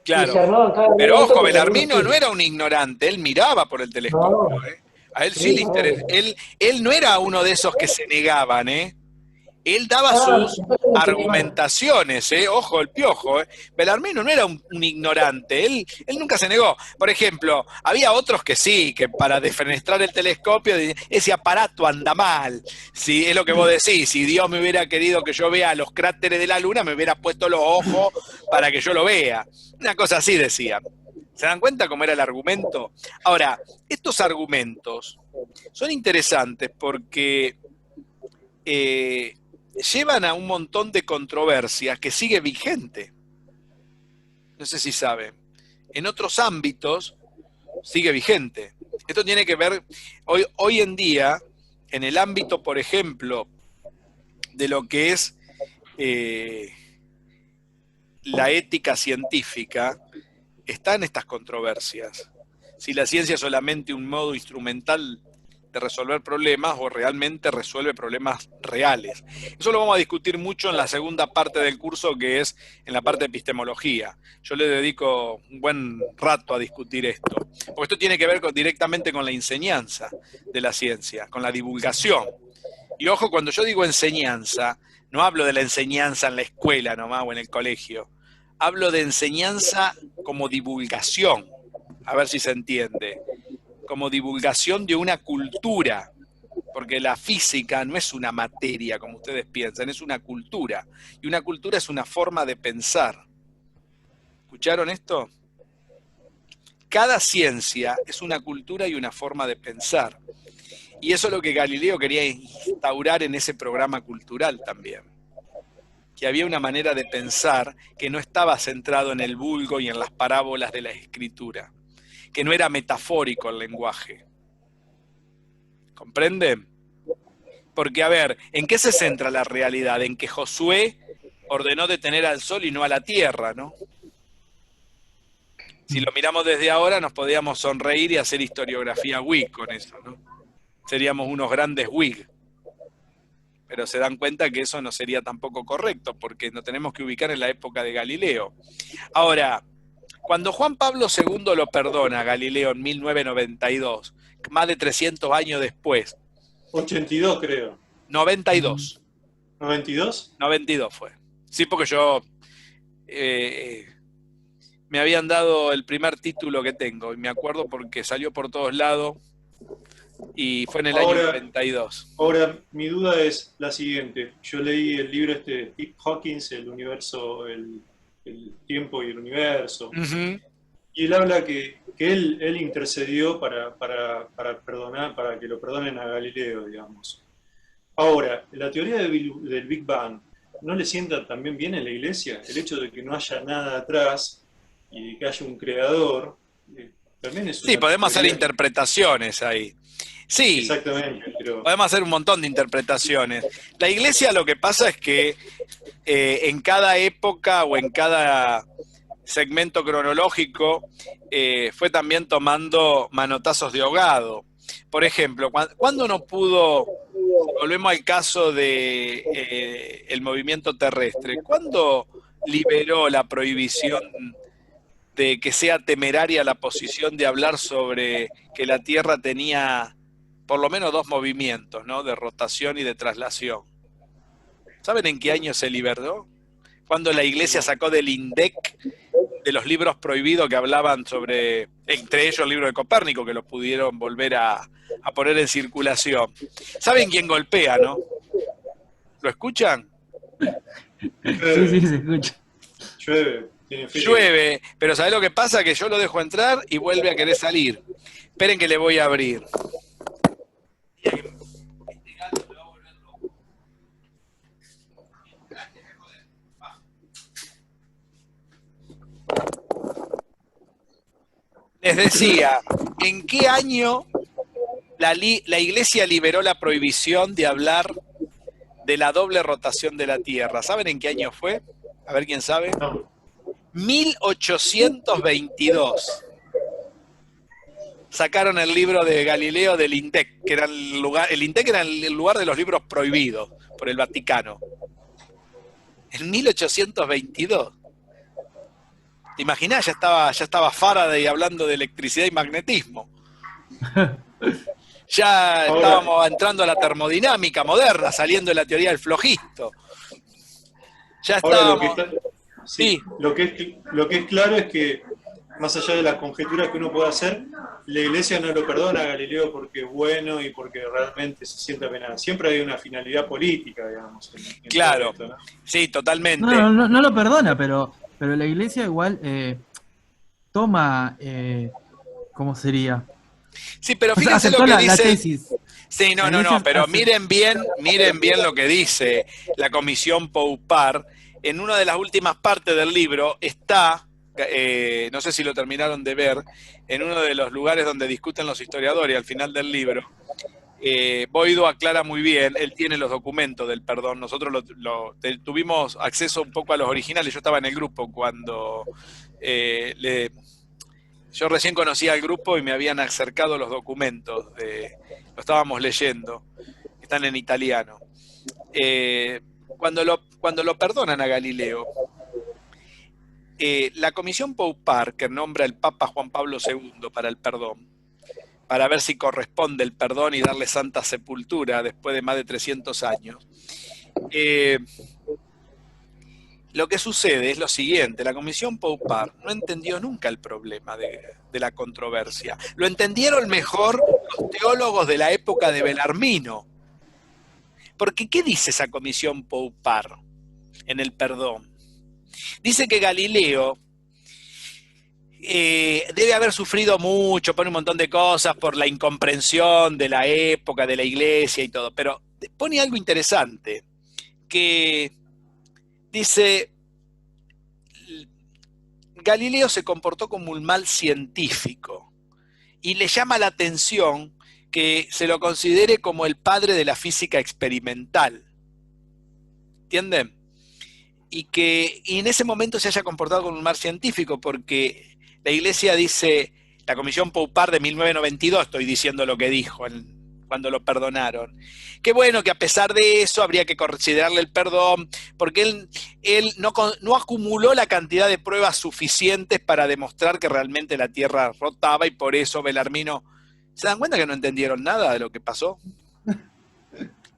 Claro. Pero ojo, Belarmino no era un ignorante, él miraba por el telescopio. No. A él sí le interesaba. Él no era uno de esos que se negaban, Él daba sus argumentaciones, ojo, el piojo. Belarmino no era un ignorante, él nunca se negó. Por ejemplo, había otros que sí, que para defenestrar el telescopio, ese aparato anda mal. Si es lo que vos decís, si Dios me hubiera querido que yo vea los cráteres de la Luna, me hubiera puesto los ojos para que yo lo vea. Una cosa así decían. ¿Se dan cuenta cómo era el argumento? Ahora, estos argumentos son interesantes porque llevan a un montón de controversias que sigue vigente. No sé si saben. En otros ámbitos sigue vigente. Esto tiene que ver, hoy en día, en el ámbito, por ejemplo, de lo que es la ética científica, están estas controversias. Si la ciencia es solamente un modo instrumental de resolver problemas o realmente resuelve problemas reales. Eso lo vamos a discutir mucho en la segunda parte del curso, que es en la parte de epistemología. Yo le dedico un buen rato a discutir esto, porque esto tiene que ver directamente con la enseñanza de la ciencia, con la divulgación. Y ojo, cuando yo digo enseñanza, no hablo de la enseñanza en la escuela nomás o en el colegio, hablo de enseñanza como divulgación, a ver si se entiende, como divulgación de una cultura, porque la física no es una materia como ustedes piensan, es una cultura, y una cultura es una forma de pensar. ¿Escucharon esto? Cada ciencia es una cultura y una forma de pensar, y eso es lo que Galileo quería instaurar en ese programa cultural también, que había una manera de pensar que no estaba centrado en el vulgo y en las parábolas de la escritura, que no era metafórico el lenguaje. ¿Comprenden? Porque, a ver, ¿en qué se centra la realidad? En que Josué ordenó detener al sol y no a la tierra, ¿no? Si lo miramos desde ahora, nos podríamos sonreír y hacer historiografía Whig con eso, ¿no? Seríamos unos grandes Whig. Pero se dan cuenta que eso no sería tampoco correcto, porque nos tenemos que ubicar en la época de Galileo. Ahora, cuando Juan Pablo II lo perdona a Galileo en 1992, más de 300 años después. 82 creo. 92. ¿92? 92 fue. Sí, porque yo me habían dado el primer título que tengo, y me acuerdo porque salió por todos lados, y fue en el año 92. Ahora, mi duda es la siguiente. Yo leí el libro de Stephen Hawking, El universo, el tiempo y el universo. Y él habla que él intercedió para perdonar, para que lo perdonen a Galileo, digamos. Ahora, la teoría del Big Bang, ¿no le sienta también bien en la iglesia? El hecho de que no haya nada atrás y que haya un creador, también es una... Sí, podemos hacer interpretaciones ahí. Sí, exactamente, pero... podemos hacer un montón de interpretaciones. La iglesia, lo que pasa es que en cada época o en cada segmento cronológico fue también tomando manotazos de ahogado. Por ejemplo, ¿cuándo no pudo, volvemos al caso de el movimiento terrestre, ¿cuándo liberó la prohibición de que sea temeraria la posición de hablar sobre que la Tierra tenía por lo menos 2 movimientos, ¿no? De rotación y de traslación. ¿Saben en qué año se liberó? Cuando la Iglesia sacó del INDEC, de los libros prohibidos que hablaban sobre, entre ellos el libro de Copérnico, que lo pudieron volver a poner en circulación. ¿Saben quién golpea, no? ¿Lo escuchan? Sí, se escucha. Llueve, pero ¿sabés lo que pasa? Que yo lo dejo entrar y vuelve a querer salir. Esperen que le voy a abrir. Les decía, ¿en qué año la Iglesia liberó la prohibición de hablar de la doble rotación de la Tierra? ¿Saben en qué año fue? A ver quién sabe. 1822. Sacaron el libro de Galileo del INDEC, que era el INDEC era el lugar de los libros prohibidos por el Vaticano. En 1822. ¿Te imaginás? Ya estaba Faraday hablando de electricidad y magnetismo. Ya estábamos entrando a la termodinámica moderna, saliendo de la teoría del flojisto. Ya estábamos... Lo que es claro es que, más allá de las conjeturas que uno pueda hacer, la Iglesia no lo perdona a Galileo porque es bueno y porque realmente se siente apenado. Siempre hay una finalidad política, digamos. Claro, esto, ¿no? Sí, totalmente. No lo perdona, pero la Iglesia igual toma, ¿cómo sería? Sí, pero fíjense aceptó lo que la dice... tesis. Sí, no, pero miren bien lo que dice la Comisión Poupart. En una de las últimas partes del libro está, no sé si lo terminaron de ver, en uno de los lugares donde discuten los historiadores al final del libro, Boido aclara muy bien, él tiene los documentos del perdón, nosotros tuvimos acceso un poco a los originales, yo estaba en el grupo cuando yo recién conocía al grupo y me habían acercado los documentos, lo estábamos leyendo, están en italiano. Cuando lo perdonan a Galileo, la Comisión Poupart, que nombra el Papa Juan Pablo II para el perdón, para ver si corresponde el perdón y darle santa sepultura después de más de 300 años, lo que sucede es lo siguiente, la Comisión Poupart no entendió nunca el problema de la controversia. Lo entendieron mejor los teólogos de la época de Belarmino. Porque, ¿qué dice esa Comisión Poupart en el perdón? Dice que Galileo debe haber sufrido mucho, pone un montón de cosas por la incomprensión de la época, de la Iglesia y todo, pero pone algo interesante, que dice, Galileo se comportó como un mal científico y le llama la atención que se lo considere como el padre de la física experimental. ¿Entienden? Y en ese momento se haya comportado como un mal científico, porque la Iglesia dice, la Comisión Poupart de 1992, estoy diciendo lo que dijo cuando lo perdonaron, que bueno, que a pesar de eso habría que considerarle el perdón, porque él no acumuló la cantidad de pruebas suficientes para demostrar que realmente la Tierra rotaba, y por eso Belarmino... ¿Se dan cuenta que no entendieron nada de lo que pasó?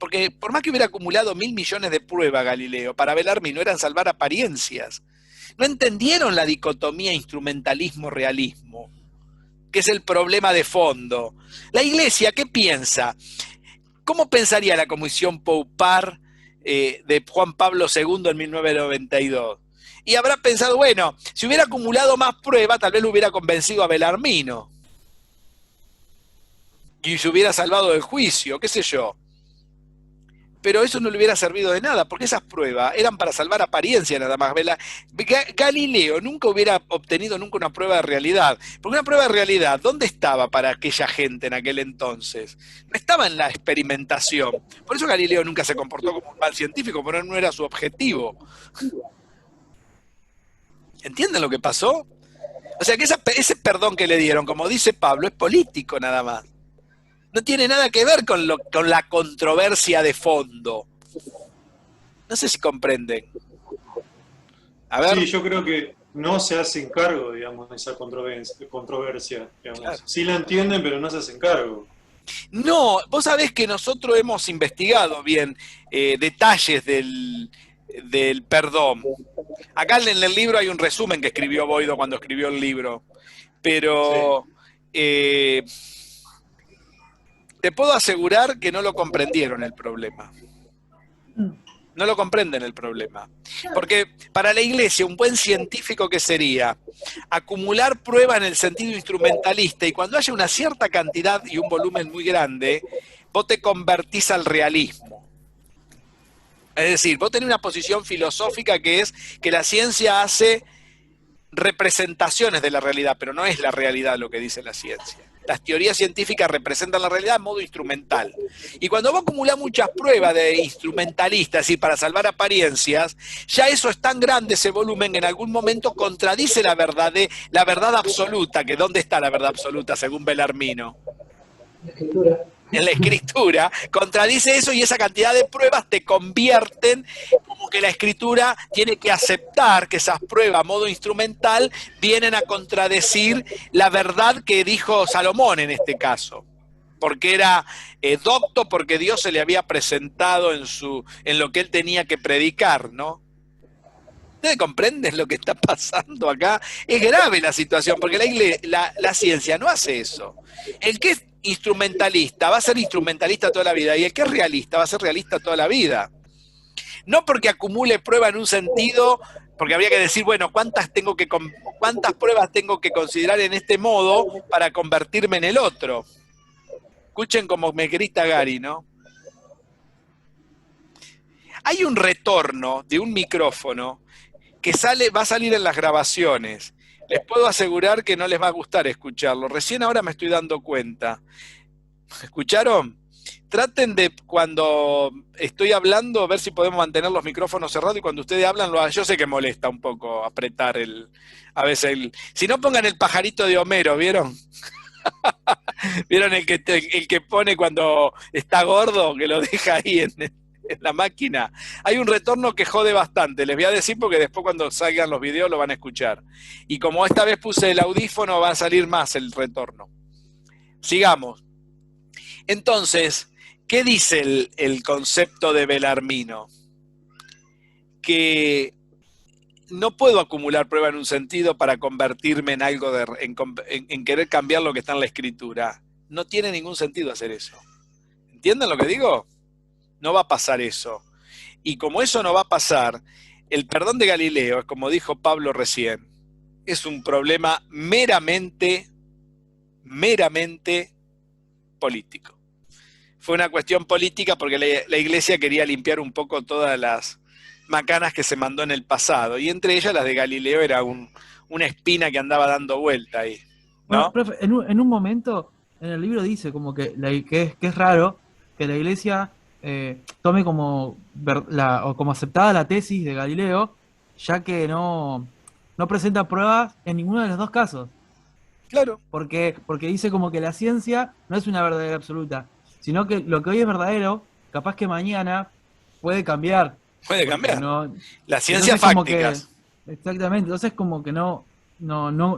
Porque por más que hubiera acumulado 1.000 millones de pruebas Galileo, para Belarmino eran salvar apariencias. No entendieron la dicotomía instrumentalismo-realismo, que es el problema de fondo. La Iglesia, ¿qué piensa? ¿Cómo pensaría la Comisión Poupart de Juan Pablo II en 1992? Y habrá pensado, bueno, si hubiera acumulado más pruebas, tal vez lo hubiera convencido a Belarmino. Y se hubiera salvado del juicio, qué sé yo. Pero eso no le hubiera servido de nada, porque esas pruebas eran para salvar apariencia nada más. Galileo nunca hubiera obtenido nunca una prueba de realidad. Porque una prueba de realidad, ¿dónde estaba para aquella gente en aquel entonces? No estaba en la experimentación. Por eso Galileo nunca se comportó como un mal científico, porque no era su objetivo. ¿Entienden lo que pasó? O sea que ese perdón que le dieron, como dice Pablo, es político nada más. No tiene nada que ver con la controversia de fondo. No sé si comprenden. A ver. Sí, yo creo que no se hacen cargo, digamos, de esa controversia, digamos. Claro. Sí la entienden, pero no se hacen cargo. No, vos sabés que nosotros hemos investigado bien detalles del perdón. Acá en el libro hay un resumen que escribió Boido cuando escribió el libro, pero te puedo asegurar que no lo comprendieron el problema. No lo comprenden el problema. Porque para la Iglesia, un buen científico, ¿qué sería? Acumular prueba en el sentido instrumentalista, y cuando haya una cierta cantidad y un volumen muy grande, vos te convertís al realismo. Es decir, vos tenés una posición filosófica que es que la ciencia hace representaciones de la realidad, pero no es la realidad lo que dice la ciencia. Las teorías científicas representan la realidad en modo instrumental. Y cuando vos acumulás muchas pruebas de instrumentalistas, es decir, para salvar apariencias, ya eso es tan grande, ese volumen, que en algún momento contradice la verdad absoluta, que ¿dónde está la verdad absoluta según Bellarmino? La escritura. En la escritura, contradice eso, y esa cantidad de pruebas te convierten como que la escritura tiene que aceptar que esas pruebas a modo instrumental vienen a contradecir la verdad que dijo Salomón en este caso, porque era docto, porque Dios se le había presentado en lo que él tenía que predicar, ¿no? ¿Ustedes comprenden lo que está pasando acá? Es grave la situación, porque la ciencia no hace eso. El que es instrumentalista va a ser instrumentalista toda la vida, y el que es realista va a ser realista toda la vida. No porque acumule prueba en un sentido, porque habría que decir, bueno, ¿cuántas pruebas tengo que considerar en este modo para convertirme en el otro? Escuchen como me grita Gary, ¿no? Hay un retorno de un micrófono que va a salir en las grabaciones. Les puedo asegurar que no les va a gustar escucharlo. Recién ahora me estoy dando cuenta. ¿Escucharon? Traten de, cuando estoy hablando, ver si podemos mantener los micrófonos cerrados, y cuando ustedes hablan, yo sé que molesta un poco apretar a veces si no, pongan el pajarito de Homero, ¿vieron? ¿Vieron el que pone cuando está gordo, que lo deja ahí en la máquina? Hay un retorno que jode bastante, les voy a decir, porque después cuando salgan los videos lo van a escuchar. Y como esta vez puse el audífono, va a salir más el retorno. Sigamos. Entonces, ¿qué dice el concepto de Bellarmino? Que no puedo acumular prueba en un sentido para convertirme en algo, en querer cambiar lo que está en la escritura. No tiene ningún sentido hacer eso. ¿Entienden lo que digo? No va a pasar eso. Y como eso no va a pasar, el perdón de Galileo, es como dijo Pablo recién, es un problema meramente político. Fue una cuestión política porque la Iglesia quería limpiar un poco todas las macanas que se mandó en el pasado, y entre ellas las de Galileo era una espina que andaba dando vuelta ahí, ¿no? Bueno, profe, en un momento en el libro dice como que es raro que la Iglesia tome como como aceptada la tesis de Galileo, ya que no presenta pruebas en ninguno de los dos casos. Claro. Porque dice como que la ciencia no es una verdad absoluta, sino que lo que hoy es verdadero, capaz que mañana puede cambiar. Puede cambiar. La ciencia fáctica. fácticas. Exactamente, entonces como que no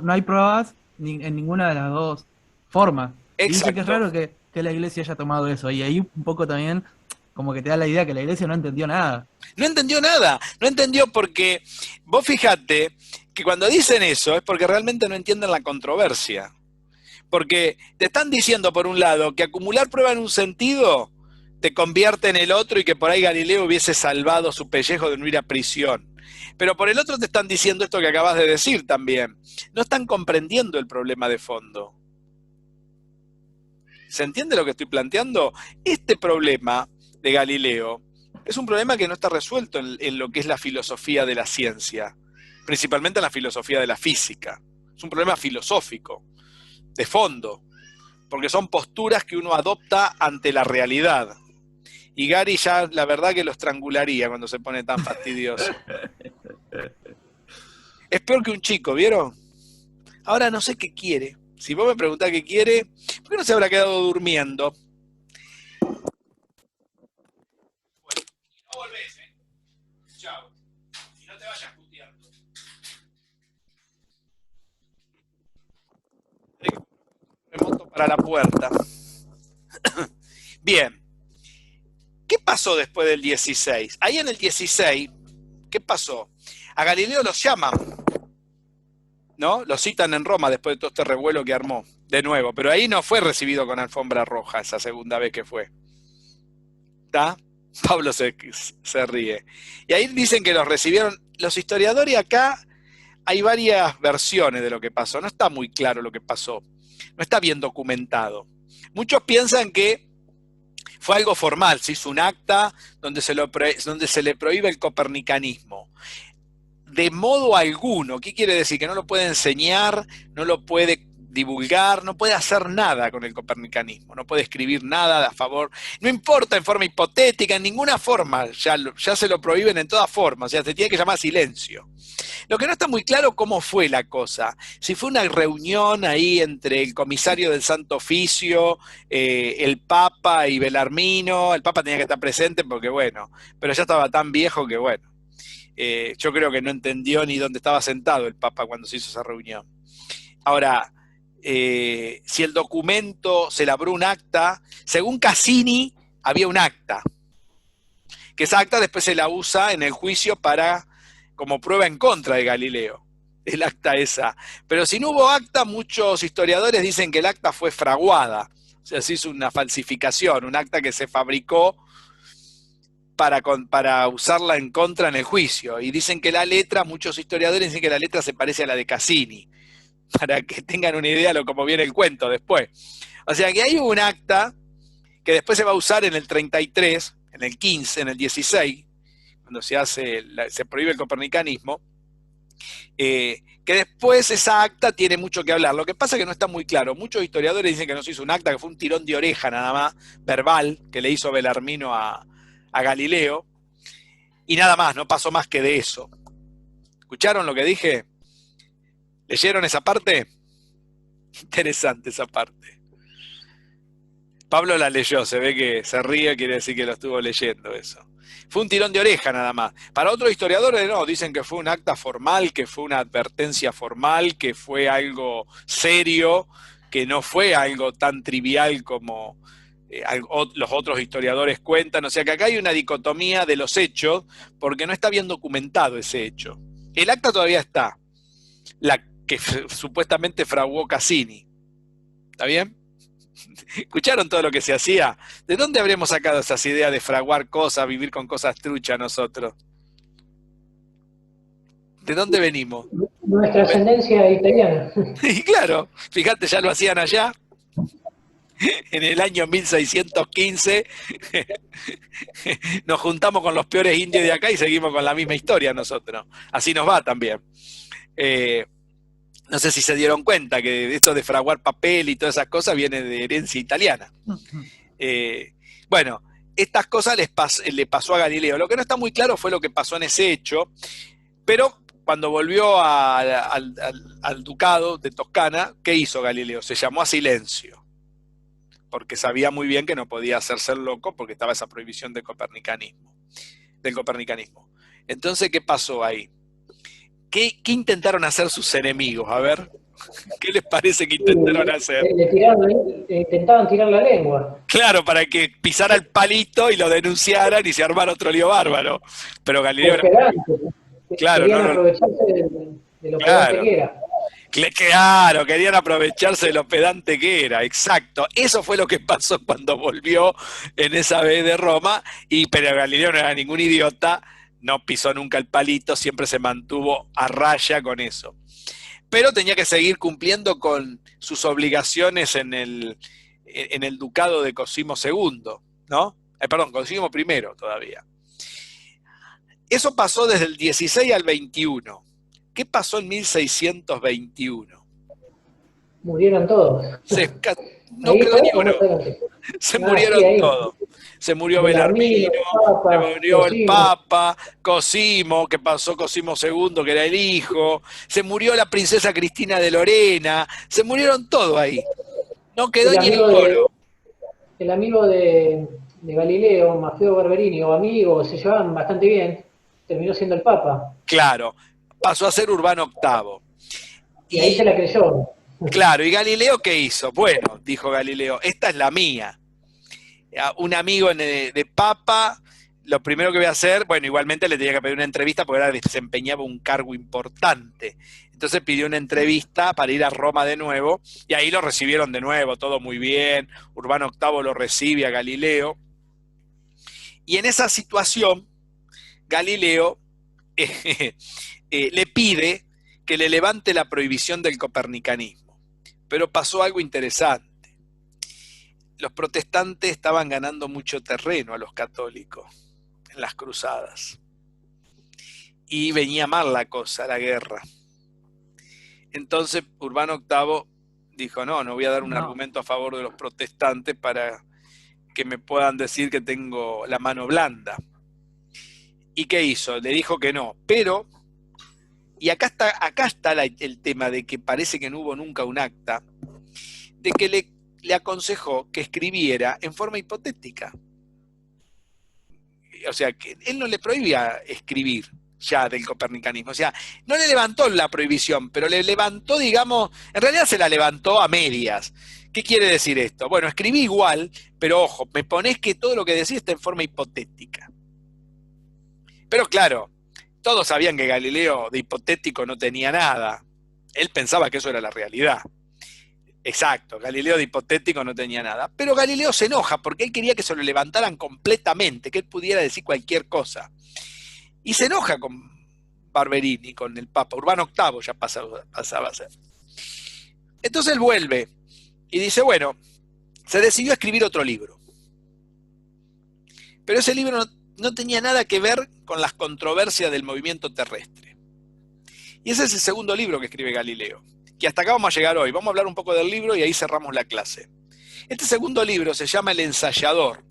hay pruebas en ninguna de las dos formas. Y dice que es raro que la Iglesia haya tomado eso, y ahí un poco también como que te da la idea que la Iglesia no entendió nada. No entendió nada, no entendió, porque vos fijate que cuando dicen eso es porque realmente no entienden la controversia. Porque te están diciendo, por un lado, que acumular prueba en un sentido te convierte en el otro, y que por ahí Galileo hubiese salvado su pellejo de no ir a prisión. Pero por el otro te están diciendo esto que acabas de decir también. No están comprendiendo el problema de fondo. ¿Se entiende lo que estoy planteando? Este problema de Galileo es un problema que no está resuelto en lo que es la filosofía de la ciencia, principalmente en la filosofía de la física. Es un problema filosófico, de fondo, porque son posturas que uno adopta ante la realidad. Y Gary ya, la verdad, que lo estrangularía cuando se pone tan fastidioso. Es peor que un chico, ¿vieron? Ahora no sé qué quiere. Si vos me preguntás qué quiere, ¿por qué no se habrá quedado durmiendo? Bueno, no volvés, ¿eh? Chao. Y no te vayas puteando. para la puerta. Bien. ¿Qué pasó después del 16? Ahí en el 16, ¿qué pasó? A Galileo los llaman, ¿no? Lo citan en Roma después de todo este revuelo que armó, de nuevo. Pero ahí no fue recibido con alfombra roja esa segunda vez que fue. ¿Está? Pablo se ríe. Y ahí dicen que los recibieron los historiadores. Acá hay varias versiones de lo que pasó. No está muy claro lo que pasó. No está bien documentado. Muchos piensan que fue algo formal, se hizo un acta donde se le prohíbe el copernicanismo. De modo alguno, ¿qué quiere decir? Que no lo puede enseñar, no lo puede divulgar, no puede hacer nada con el copernicanismo, no puede escribir nada a favor, no importa en forma hipotética, en ninguna forma, ya se lo prohíben en todas formas, o sea, se tiene que llamar silencio. Lo que no está muy claro cómo fue la cosa, si fue una reunión ahí entre el comisario del Santo Oficio, el Papa y Belarmino. El Papa tenía que estar presente porque bueno, pero ya estaba tan viejo que bueno, yo creo que no entendió ni dónde estaba sentado el Papa cuando se hizo esa reunión. Ahora, si el documento se labró un acta, según Cassini había un acta, que esa acta después se la usa en el juicio como prueba en contra de Galileo, el acta esa. Pero si no hubo acta, muchos historiadores dicen que el acta fue fraguada, o sea, se hizo una falsificación, un acta que se fabricó para usarla en contra en el juicio. Y dicen que la letra, muchos historiadores dicen que la letra se parece a la de Cassini, para que tengan una idea de cómo viene el cuento después. O sea que hay un acta que después se va a usar en el 33, en el 15, en el 16, cuando se prohíbe el copernicanismo, que después esa acta tiene mucho que hablar. Lo que pasa es que no está muy claro. Muchos historiadores dicen que no se hizo un acta, que fue un tirón de oreja nada más, verbal, que le hizo Belarmino a Galileo, y nada más, no pasó más que de eso. ¿Escucharon lo que dije? ¿Leyeron esa parte? Interesante esa parte. Pablo la leyó, se ve que se ríe, quiere decir que lo estuvo leyendo eso. Fue un tirón de oreja nada más. Para otros historiadores no, dicen que fue un acta formal, que fue una advertencia formal, que fue algo serio, que no fue algo tan trivial como los otros historiadores cuentan. O sea que acá hay una dicotomía de los hechos, porque no está bien documentado ese hecho. El acta todavía está, la que supuestamente fraguó Cassini. ¿Está bien? ¿Escucharon todo lo que se hacía? ¿De dónde habremos sacado esas ideas de fraguar cosas, vivir con cosas truchas nosotros? ¿De dónde venimos? Nuestra ascendencia italiana. Y claro, fíjate, ya lo hacían allá. En el año 1615 nos juntamos con los peores indios de acá y seguimos con la misma historia nosotros. Así nos va también. No sé si se dieron cuenta que esto de fraguar papel y todas esas cosas viene de herencia italiana. Bueno, estas cosas le pasó a Galileo. Lo que no está muy claro fue lo que pasó en ese hecho, pero cuando volvió al ducado de Toscana, ¿qué hizo Galileo? Se llamó a silencio, porque sabía muy bien que no podía hacerse el loco porque estaba esa prohibición del copernicanismo. Entonces, ¿qué pasó ahí? ¿Qué intentaron hacer sus enemigos? A ver, ¿qué les parece que intentaron hacer? Intentaban tirar la lengua. Claro, para que pisara el palito y lo denunciaran y se armara otro lío bárbaro. Pero Galileo... Querían aprovecharse de lo pedante que era. Claro, querían aprovecharse de lo pedante que era, exacto. Eso fue lo que pasó cuando volvió en esa vez de Roma, pero Galileo no era ningún idiota, no pisó nunca el palito, siempre se mantuvo a raya con eso. Pero tenía que seguir cumpliendo con sus obligaciones en el ducado de Cosimo II, ¿no? Perdón, Cosimo I todavía. Eso pasó desde el 16 al 21. ¿Qué pasó en 1621? Murieron todos. No quedó ni uno. Se murieron todos. Se murió Belarmino, se murió el Papa, Cosimo, que pasó Cosimo II, que era el hijo, se murió la princesa Cristina de Lorena, se murieron todos ahí. No quedó ni uno. El amigo de Galileo, Maffeo Barberini, o amigo, se llevaban bastante bien, terminó siendo el Papa. Claro, pasó a ser Urbano VIII. Y ahí se la creyó. Claro, ¿y Galileo qué hizo? Bueno, dijo Galileo, esta es la mía. Un amigo de Papa, lo primero que voy a hacer, bueno, igualmente le tenía que pedir una entrevista porque ahora desempeñaba un cargo importante. Entonces pidió una entrevista para ir a Roma de nuevo, y ahí lo recibieron de nuevo, todo muy bien. Urbano VIII lo recibe a Galileo. Y en esa situación, Galileo le pide que le levante la prohibición del copernicanismo. Pero pasó algo interesante. Los protestantes estaban ganando mucho terreno a los católicos en las cruzadas. Y venía mal la cosa, la guerra. Entonces Urbano VIII dijo, no voy a dar un argumento a favor de los protestantes para que me puedan decir que tengo la mano blanda. ¿Y qué hizo? Le dijo que no, pero, y acá está el tema de que parece que no hubo nunca un acta, de que le aconsejó que escribiera en forma hipotética. O sea, que él no le prohibía escribir ya del copernicanismo. O sea, no le levantó la prohibición, pero le levantó, digamos, en realidad se la levantó a medias. ¿Qué quiere decir esto? Bueno, escribí igual, pero ojo, me ponés que todo lo que decís está en forma hipotética. Pero claro, todos sabían que Galileo de hipotético no tenía nada. Él pensaba que eso era la realidad. Exacto, Galileo de hipotético no tenía nada. Pero Galileo se enoja porque él quería que se lo levantaran completamente, que él pudiera decir cualquier cosa. Y se enoja con Barberini, con el Papa. Urbano VIII ya pasaba a ser. Entonces él vuelve y dice, bueno, se decidió a escribir otro libro. Pero ese libro no tenía nada que ver con las controversias del movimiento terrestre. Y ese es el segundo libro que escribe Galileo, que hasta acá vamos a llegar hoy. Vamos a hablar un poco del libro y ahí cerramos la clase. Este segundo libro se llama El Ensayador,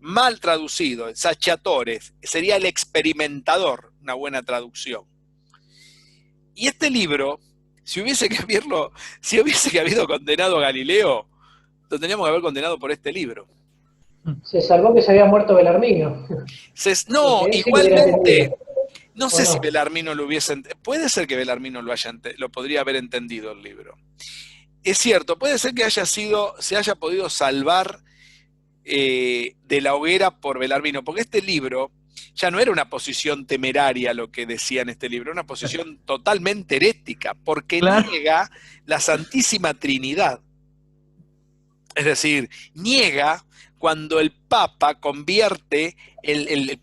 mal traducido, el Saggiatore, sería el experimentador, una buena traducción. Y este libro, si hubiese habido condenado a Galileo, lo teníamos que haber condenado por este libro. Se salvó que se había muerto Belarmino. No, igualmente, no sé si Belarmino lo hubiese... Puede ser que Belarmino lo podría haber entendido el libro. Es cierto, puede ser que se haya podido salvar de la hoguera por Belarmino, porque este libro ya no era una posición temeraria lo que decía en este libro, era una posición totalmente herética, porque niega la Santísima Trinidad. Es decir, niega cuando el Papa convierte, el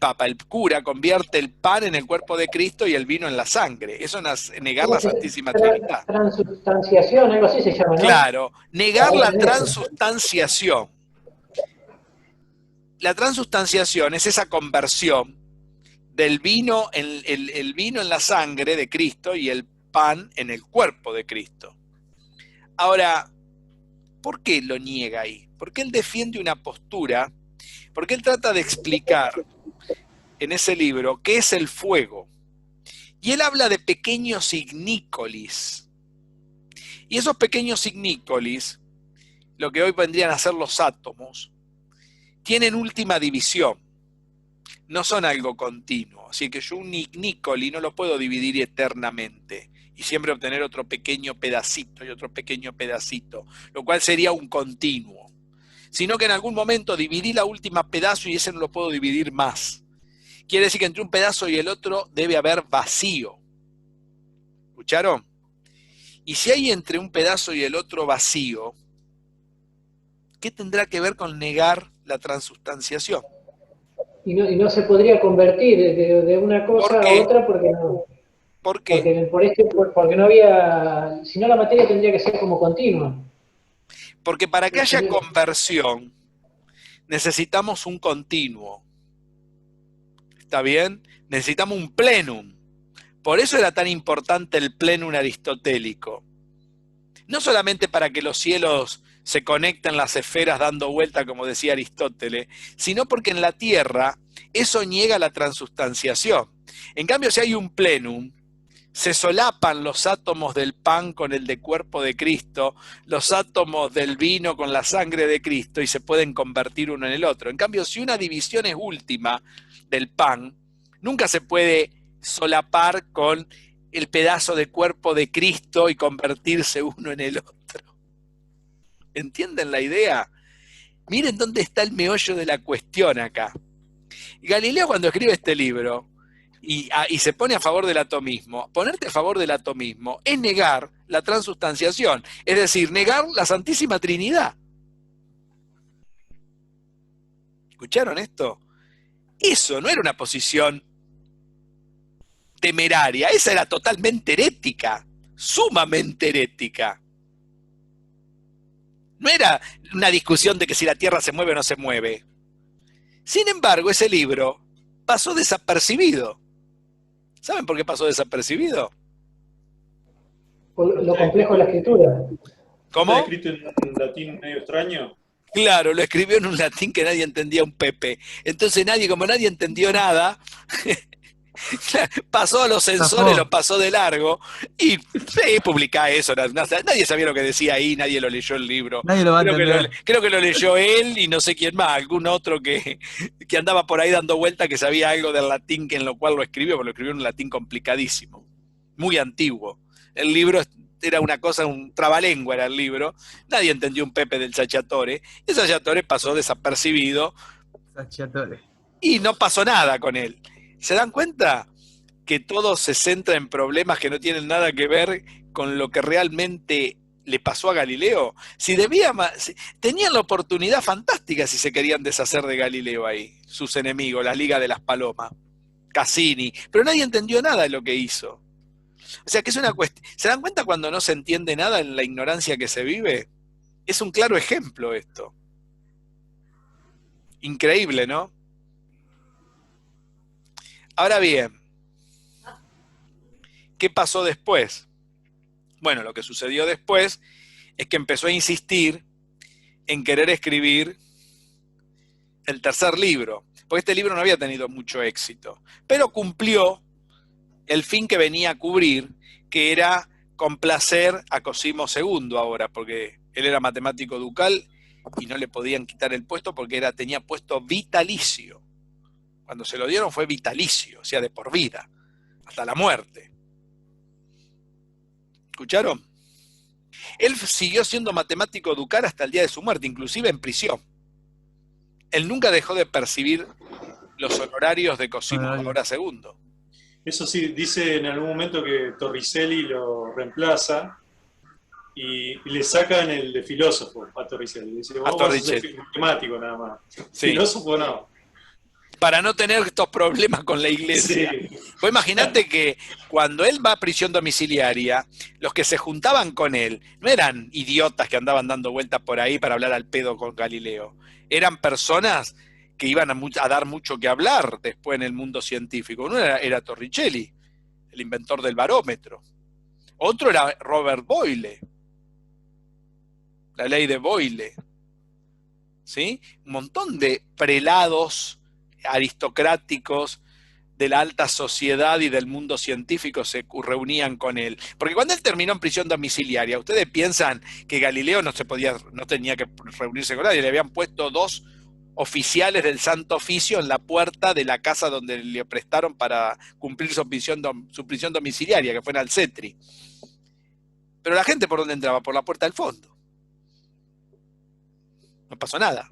cura convierte el pan en el cuerpo de Cristo y el vino en la sangre. Eso es negar la Santísima Trinidad. Transubstanciación, algo así se llama, ¿no? Claro, negar la transubstanciación. La transubstanciación es esa conversión del vino, el vino en la sangre de Cristo y el pan en el cuerpo de Cristo. Ahora, ¿por qué lo niega ahí? Porque él defiende una postura, porque él trata de explicar en ese libro qué es el fuego. Y él habla de pequeños ignícolis. Y esos pequeños ignícolis, lo que hoy vendrían a ser los átomos, tienen última división. No son algo continuo. Así que yo un ignícoli no lo puedo dividir eternamente y siempre obtener otro pequeño pedacito y otro pequeño pedacito, lo cual sería un continuo. Sino que en algún momento dividí la última pedazo y ese no lo puedo dividir más. Quiere decir que entre un pedazo y el otro debe haber vacío. ¿Escucharon? Y si hay entre un pedazo y el otro vacío, ¿qué tendrá que ver con negar la transubstanciación? Y no se podría convertir de una cosa a otra porque no. ¿Por qué? Porque no había. Si no, la materia tendría que ser como continua. Porque para que haya conversión, necesitamos un continuo. ¿Está bien? Necesitamos un plenum. Por eso era tan importante el plenum aristotélico. No solamente para que los cielos se conecten las esferas dando vuelta, como decía Aristóteles, sino porque en la Tierra eso niega la transubstanciación. En cambio, si hay un plenum, se solapan los átomos del pan con el de cuerpo de Cristo, los átomos del vino con la sangre de Cristo y se pueden convertir uno en el otro. En cambio, si una división es última del pan, nunca se puede solapar con el pedazo de cuerpo de Cristo y convertirse uno en el otro. ¿Entienden la idea? Miren dónde está el meollo de la cuestión acá. Galileo, cuando escribe este libro y se pone a favor del atomismo, ponerte a favor del atomismo es negar la transustanciación, es decir, negar la Santísima Trinidad. ¿Escucharon esto? Eso no era una posición temeraria, esa era totalmente herética, sumamente herética. No era una discusión de que si la Tierra se mueve o no se mueve. Sin embargo, ese libro pasó desapercibido. ¿Saben por qué pasó desapercibido? Por lo complejo de la escritura. ¿Cómo? ¿Está escrito en un latín medio extraño? Claro, lo escribió en un latín que nadie entendía un pepe. Entonces como nadie entendió nada, pasó a los censores, lo pasó de largo y publicá eso. Nadie sabía lo que decía ahí, nadie lo leyó el libro. Nadie lo va a entender. Creo que lo leyó él y no sé quién más, algún otro que andaba por ahí dando vuelta que sabía algo del latín, que en lo cual lo escribió, pero lo escribió en un latín complicadísimo, muy antiguo. El libro era una cosa, un trabalengua era el libro, nadie entendió un pepe del Sachatore, y el Sachatore pasó desapercibido y no pasó nada con él. ¿Se dan cuenta que todo se centra en problemas que no tienen nada que ver con lo que realmente le pasó a Galileo? Tenían la oportunidad fantástica si se querían deshacer de Galileo ahí, sus enemigos, la Liga de las Palomas, Cassini, pero nadie entendió nada de lo que hizo. O sea que es una cuestión. ¿Se dan cuenta cuando no se entiende nada en la ignorancia que se vive? Es un claro ejemplo esto. Increíble, ¿no? Ahora bien, ¿qué pasó después? Bueno, lo que sucedió después es que empezó a insistir en querer escribir el tercer libro, porque este libro no había tenido mucho éxito, pero cumplió el fin que venía a cubrir, que era complacer a Cosimo II ahora, porque él era matemático ducal y no le podían quitar el puesto porque tenía puesto vitalicio. Cuando se lo dieron fue vitalicio, o sea, de por vida, hasta la muerte. ¿Escucharon? Él siguió siendo matemático ducal hasta el día de su muerte, inclusive en prisión. Él nunca dejó de percibir los honorarios de Cosimo ahora II. Eso sí, dice en algún momento que Torricelli lo reemplaza y le sacan el de filósofo a Torricelli. Dice, vos vas a ser matemático nada más. Sí. Filósofo no. Para no tener estos problemas con la iglesia. Sí. Vos imaginate que cuando él va a prisión domiciliaria, los que se juntaban con él no eran idiotas que andaban dando vueltas por ahí para hablar al pedo con Galileo. Eran personas que iban a dar mucho que hablar después en el mundo científico. Uno era Torricelli, el inventor del barómetro. Otro era Robert Boyle, la ley de Boyle. ¿Sí? Un montón de prelados aristocráticos de la alta sociedad y del mundo científico se reunían con él. Porque cuando él terminó en prisión domiciliaria, ustedes piensan que Galileo no tenía que reunirse con nadie, le habían puesto 2 oficiales del Santo Oficio en la puerta de la casa donde le prestaron para cumplir su prisión domiciliaria, que fue en Alcetri. Pero la gente, ¿por dónde entraba? Por la puerta del fondo. No pasó nada.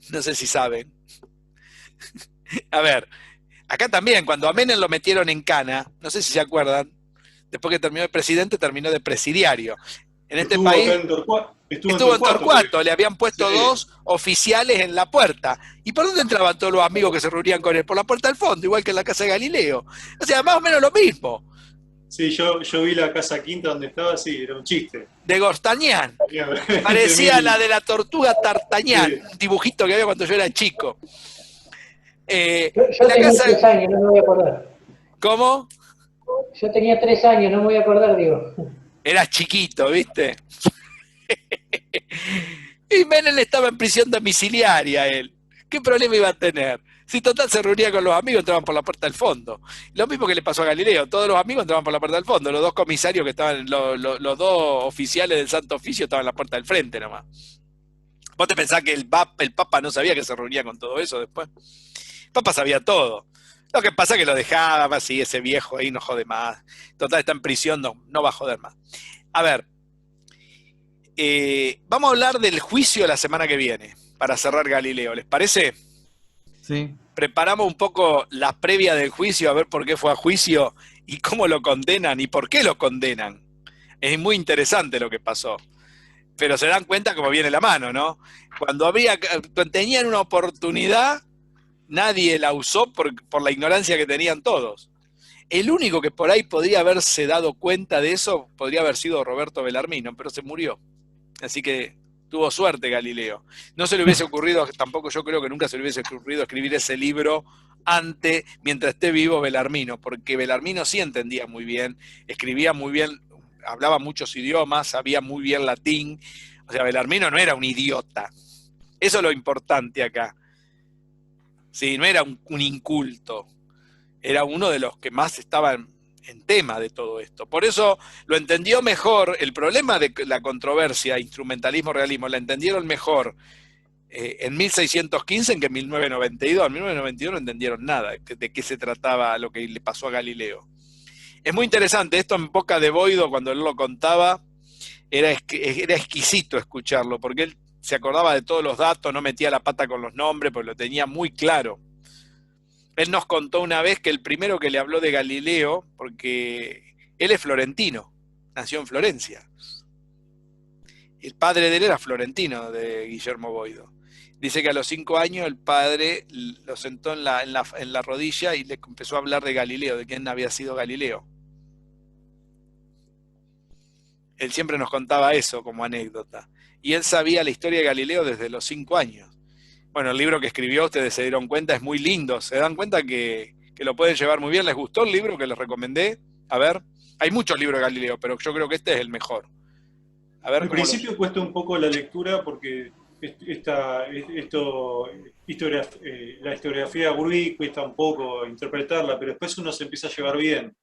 No sé si saben. A ver, acá también, cuando a Menem lo metieron en cana, no sé si se acuerdan, después que terminó de presidente, terminó de presidiario. En este país estuvo en Torcuato, le habían puesto 2 oficiales en la puerta. ¿Y por dónde entraban todos los amigos que se reunían con él? Por la puerta del fondo, igual que en la casa de Galileo. O sea, más o menos lo mismo. Sí, yo vi la casa quinta donde estaba, sí, era un chiste. De Gortañán. Parecía la de la tortuga Tartañán, un dibujito que había cuando yo era chico. Yo tenía 3 años, no me voy a acordar. ¿Cómo? Yo tenía 3 años, no me voy a acordar, digo. Eras chiquito, ¿viste? Y Menem estaba en prisión domiciliaria, él. ¿Qué problema iba a tener? Si total se reunía con los amigos, entraban por la puerta del fondo. Lo mismo que le pasó a Galileo, todos los amigos entraban por la puerta del fondo. Los 2 comisarios que estaban, los 2 oficiales del Santo Oficio estaban en la puerta del frente nomás. ¿Vos te pensás que el Papa no sabía que se reunía con todo eso después? El Papa sabía todo. Lo que pasa es que lo dejaba así, ese viejo ahí no jode más. Total, está en prisión, no va a joder más. A ver, Vamos a hablar del juicio la semana que viene, para cerrar Galileo, ¿les parece? Sí. Preparamos un poco la previa del juicio, a ver por qué fue a juicio y cómo lo condenan y por qué lo condenan. Es muy interesante lo que pasó. Pero se dan cuenta cómo viene la mano, ¿no? Cuando tenían una oportunidad, nadie la usó por la ignorancia que tenían todos. El único que por ahí podría haberse dado cuenta de eso podría haber sido Roberto Bellarmino, pero se murió. Así que tuvo suerte Galileo. No se le hubiese ocurrido, tampoco yo creo que nunca se le hubiese ocurrido escribir ese libro mientras esté vivo Bellarmino, porque Bellarmino sí entendía muy bien, escribía muy bien, hablaba muchos idiomas, sabía muy bien latín. O sea, Bellarmino no era un idiota. Eso es lo importante acá. Sí, no era un inculto. Era uno de los que más estaban en tema de todo esto. Por eso lo entendió mejor. El problema de la controversia, instrumentalismo-realismo, la entendieron mejor en 1615 que en 1992. En 1992 no entendieron nada de qué se trataba lo que le pasó a Galileo. Es muy interesante, esto en boca de Boido, cuando él lo contaba, era exquisito escucharlo, porque él se acordaba de todos los datos, no metía la pata con los nombres, porque lo tenía muy claro. Él nos contó una vez que el primero que le habló de Galileo, porque él es florentino, nació en Florencia. El padre de él era florentino, de Guillermo Boido. Dice que a los 5 años el padre lo sentó en la rodilla y le empezó a hablar de Galileo, de quién había sido Galileo. Él siempre nos contaba eso como anécdota. Y él sabía la historia de Galileo desde los 5 años. Bueno, el libro que escribió, ustedes se dieron cuenta, es muy lindo. Se dan cuenta que lo pueden llevar muy bien. ¿Les gustó el libro que les recomendé? A ver, hay muchos libros de Galileo, pero yo creo que este es el mejor. A ver, al principio cuesta un poco la lectura porque la historiografía Gurri cuesta un poco interpretarla, pero después uno se empieza a llevar bien.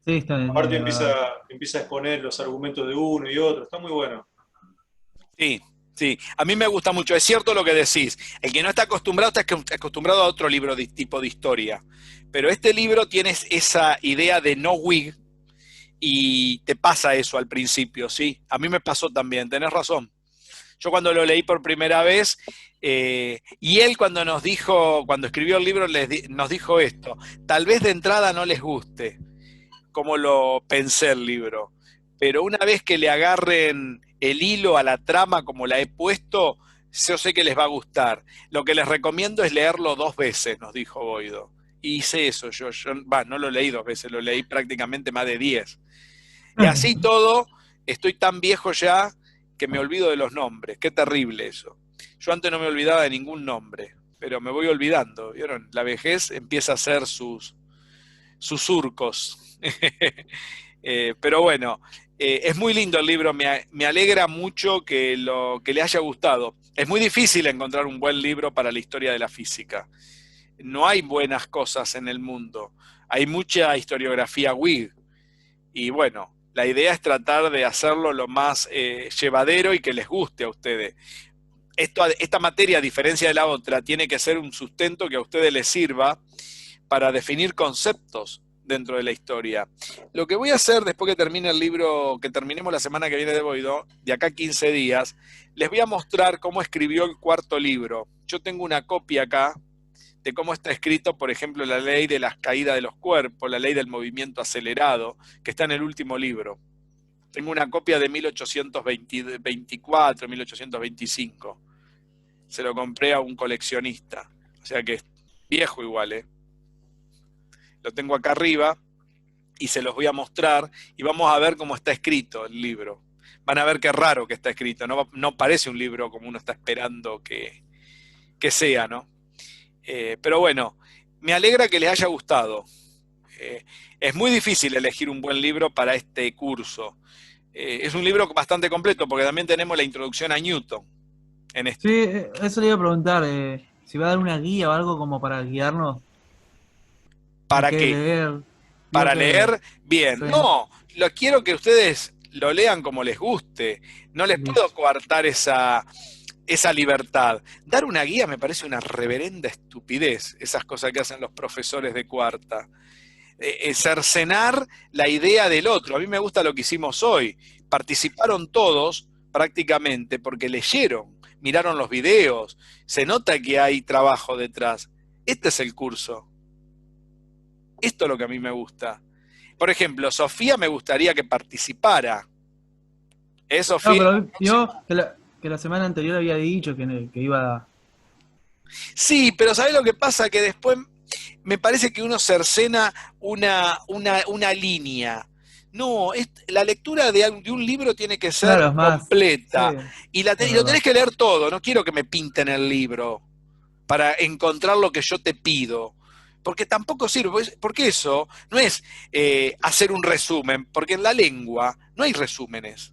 Sí, está bien. Aparte empieza a exponer los argumentos de uno y otro, está muy bueno. Sí. Sí, a mí me gusta mucho, es cierto lo que decís. El que no está acostumbrado a otro libro de tipo de historia. Pero este libro tiene esa idea de no Whig y te pasa eso al principio, ¿sí? A mí me pasó también, tenés razón. Yo cuando lo leí por primera vez, y él cuando escribió el libro nos dijo esto, tal vez de entrada no les guste, como lo pensé el libro, pero una vez que le agarren el hilo a la trama como la he puesto, yo sé que les va a gustar. Lo que les recomiendo es leerlo 2 veces, nos dijo Boido. Y hice eso, yo no lo leí 2 veces, lo leí prácticamente más de 10. Y así todo, estoy tan viejo ya que me olvido de los nombres. Qué terrible eso. Yo antes no me olvidaba de ningún nombre, pero me voy olvidando. ¿Vieron? La vejez empieza a hacer sus surcos. Pero bueno, es muy lindo el libro, me alegra mucho que le haya gustado. Es muy difícil encontrar un buen libro para la historia de la física. No hay buenas cosas en el mundo. Hay mucha historiografía Whig. Y bueno, la idea es tratar de hacerlo lo más llevadero y que les guste a ustedes. Esta materia, a diferencia de la otra, tiene que ser un sustento que a ustedes les sirva para definir conceptos dentro de la historia. Lo que voy a hacer después que termine el libro, que terminemos la semana que viene de Boido, de acá a 15 días, les voy a mostrar cómo escribió el 4.º libro. Yo tengo una copia acá de cómo está escrito, por ejemplo, la ley de las caídas de los cuerpos, la ley del movimiento acelerado, que está en el último libro. Tengo una copia de 1824, 1825. Se lo compré a un coleccionista. O sea que es viejo igual, ¿eh? Lo tengo acá arriba y se los voy a mostrar y vamos a ver cómo está escrito el libro. Van a ver qué raro que está escrito, no parece un libro como uno está esperando que sea, ¿no? Pero bueno, me alegra que les haya gustado. Es muy difícil elegir un buen libro para este curso. Es un libro bastante completo porque también tenemos la introducción a Newton. Sí, eso le iba a preguntar, si va a dar una guía o algo como para guiarnos. ¿Para qué? Para leer bien. Sí. No, quiero que ustedes lo lean como les guste. No les puedo coartar esa libertad. Dar una guía me parece una reverenda estupidez, esas cosas que hacen los profesores de cuarta. Cercenar la idea del otro. A mí me gusta lo que hicimos hoy. Participaron todos, prácticamente porque leyeron, miraron los videos, se nota que hay trabajo detrás. Este es el curso. Esto es lo que a mí me gusta. Por ejemplo, Sofía me gustaría que participara. Sofía? No, pero yo que la semana anterior había dicho que iba a... Sí, pero ¿sabés lo que pasa? Que después me parece que uno cercena una línea. No, la lectura de un libro tiene que ser claro, más, completa. Sí, y lo tenés que leer todo. No quiero que me pinten el libro para encontrar lo que yo te pido. Porque tampoco sirve. Porque eso no es hacer un resumen. Porque en la lengua no hay resúmenes.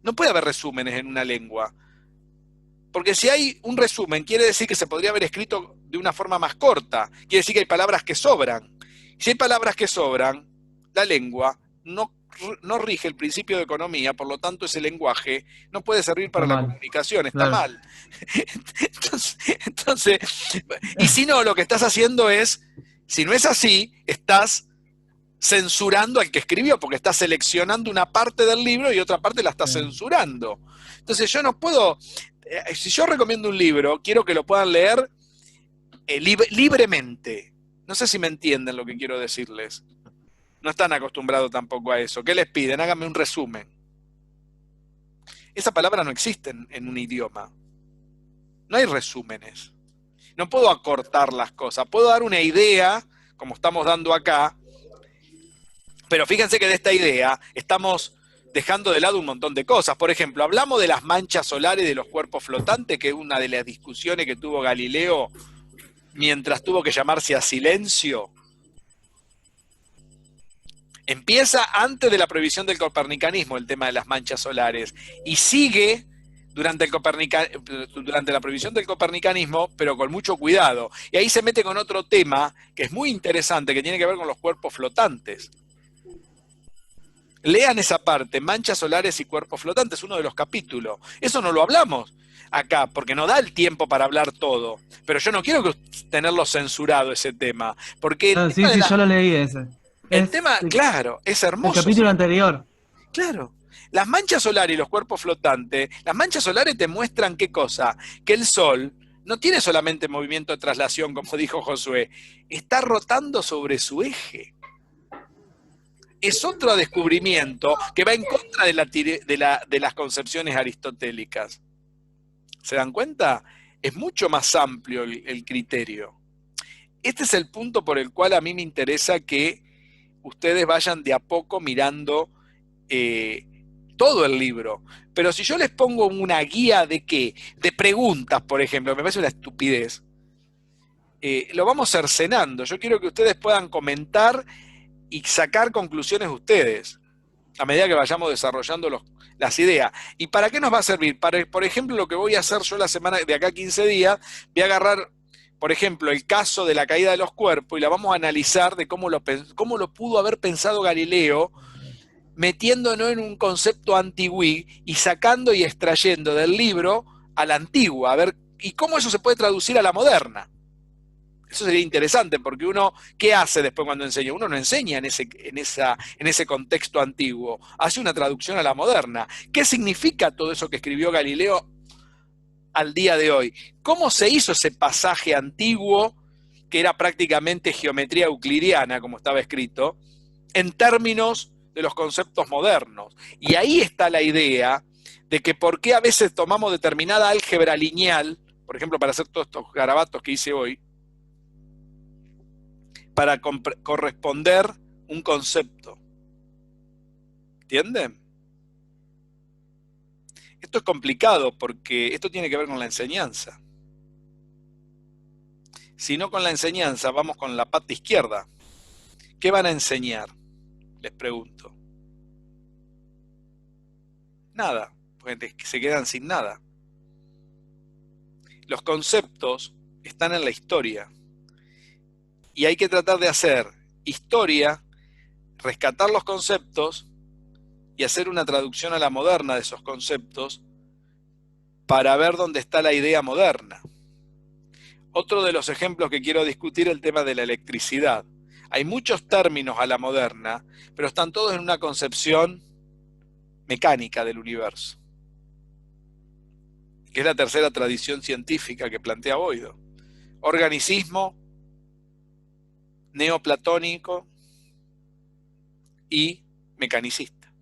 No puede haber resúmenes en una lengua. Porque si hay un resumen, quiere decir que se podría haber escrito de una forma más corta. Quiere decir que hay palabras que sobran. Si hay palabras que sobran, la lengua no rige el principio de economía, por lo tanto ese lenguaje no puede servir para la comunicación, está mal. Entonces, y si no, lo que estás haciendo es, si no es así, estás censurando al que escribió, porque estás seleccionando una parte del libro y otra parte la estás censurando. Entonces yo no puedo, si yo recomiendo un libro, quiero que lo puedan leer libremente. No sé si me entienden lo que quiero decirles. No están acostumbrados tampoco a eso. ¿Qué les piden? Háganme un resumen. Esa palabra no existe en un idioma. No hay resúmenes. No puedo acortar las cosas. Puedo dar una idea, como estamos dando acá, pero fíjense que de esta idea estamos dejando de lado un montón de cosas. Por ejemplo, hablamos de las manchas solares de los cuerpos flotantes, que es una de las discusiones que tuvo Galileo mientras tuvo que llamarse a silencio. Empieza antes de la prohibición del copernicanismo el tema de las manchas solares y sigue durante la prohibición del copernicanismo, pero con mucho cuidado. Y ahí se mete con otro tema que es muy interesante, que tiene que ver con los cuerpos flotantes. Lean esa parte, manchas solares y cuerpos flotantes, uno de los capítulos. Eso no lo hablamos acá, porque no da el tiempo para hablar todo. Pero yo no quiero tenerlo censurado ese tema. Porque sí, yo lo leí ese. El tema, claro, es hermoso. El capítulo anterior. Claro. Las manchas solares y los cuerpos flotantes, las manchas solares te muestran qué cosa, que el Sol no tiene solamente movimiento de traslación, como dijo Josué, está rotando sobre su eje. Es otro descubrimiento que va en contra de las concepciones aristotélicas. ¿Se dan cuenta? Es mucho más amplio el criterio. Este es el punto por el cual a mí me interesa que ustedes vayan de a poco mirando todo el libro. Pero si yo les pongo una guía de qué, de preguntas, por ejemplo, me parece una estupidez, lo vamos cercenando. Yo quiero que ustedes puedan comentar y sacar conclusiones ustedes, a medida que vayamos desarrollando las ideas. ¿Y para qué nos va a servir? Por ejemplo, lo que voy a hacer yo la semana de acá a 15 días, voy a agarrar, por ejemplo, el caso de la caída de los cuerpos y la vamos a analizar de cómo lo pudo haber pensado Galileo, metiéndonos en un concepto antiguí y sacando y extrayendo del libro a la antigua, a ver, y cómo eso se puede traducir a la moderna. Eso sería interesante, porque uno, ¿qué hace después cuando enseña? Uno no enseña en ese contexto antiguo, hace una traducción a la moderna. ¿Qué significa todo eso que escribió Galileo al día de hoy? ¿Cómo se hizo ese pasaje antiguo, que era prácticamente geometría euclidiana, como estaba escrito, en términos de los conceptos modernos? Y ahí está la idea de que por qué a veces tomamos determinada álgebra lineal, por ejemplo, para hacer todos estos garabatos que hice hoy, para corresponder un concepto. ¿Entienden? Esto es complicado porque esto tiene que ver con la enseñanza. Si no con la enseñanza, vamos con la pata izquierda. ¿Qué van a enseñar? Les pregunto. Nada, porque se quedan sin nada. Los conceptos están en la historia. Y hay que tratar de hacer historia, rescatar los conceptos y hacer una traducción a la moderna de esos conceptos para ver dónde está la idea moderna. Otro de los ejemplos que quiero discutir es el tema de la electricidad. Hay muchos términos a la moderna, pero están todos en una concepción mecánica del universo, que es la tercera tradición científica que plantea Boido. Organicismo, neoplatónico y mecanicista.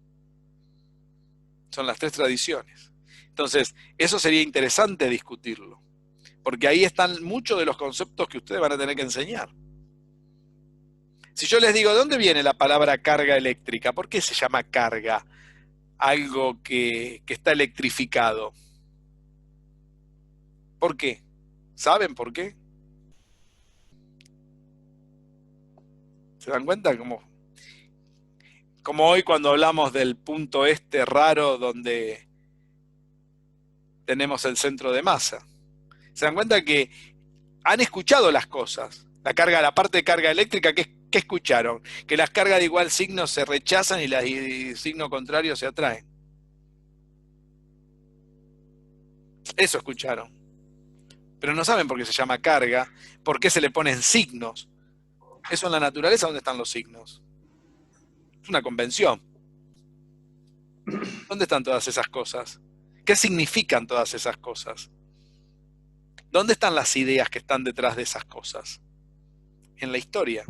Son las tres tradiciones. Entonces, eso sería interesante discutirlo, porque ahí están muchos de los conceptos que ustedes van a tener que enseñar. Si yo les digo, ¿de dónde viene la palabra carga eléctrica? ¿Por qué se llama carga algo que está electrificado? ¿Por qué? ¿Saben por qué? ¿Se dan cuenta? Como hoy cuando hablamos del punto este raro donde tenemos el centro de masa. ¿Se dan cuenta que han escuchado las cosas? La parte de carga eléctrica, ¿qué escucharon? Que las cargas de igual signo se rechazan y las de signo contrario se atraen. Eso escucharon. Pero no saben por qué se llama carga, por qué se le ponen signos. Eso en la naturaleza, ¿dónde están los signos? Es una convención. ¿Dónde están todas esas cosas? ¿Qué significan todas esas cosas? ¿Dónde están las ideas que están detrás de esas cosas? En la historia.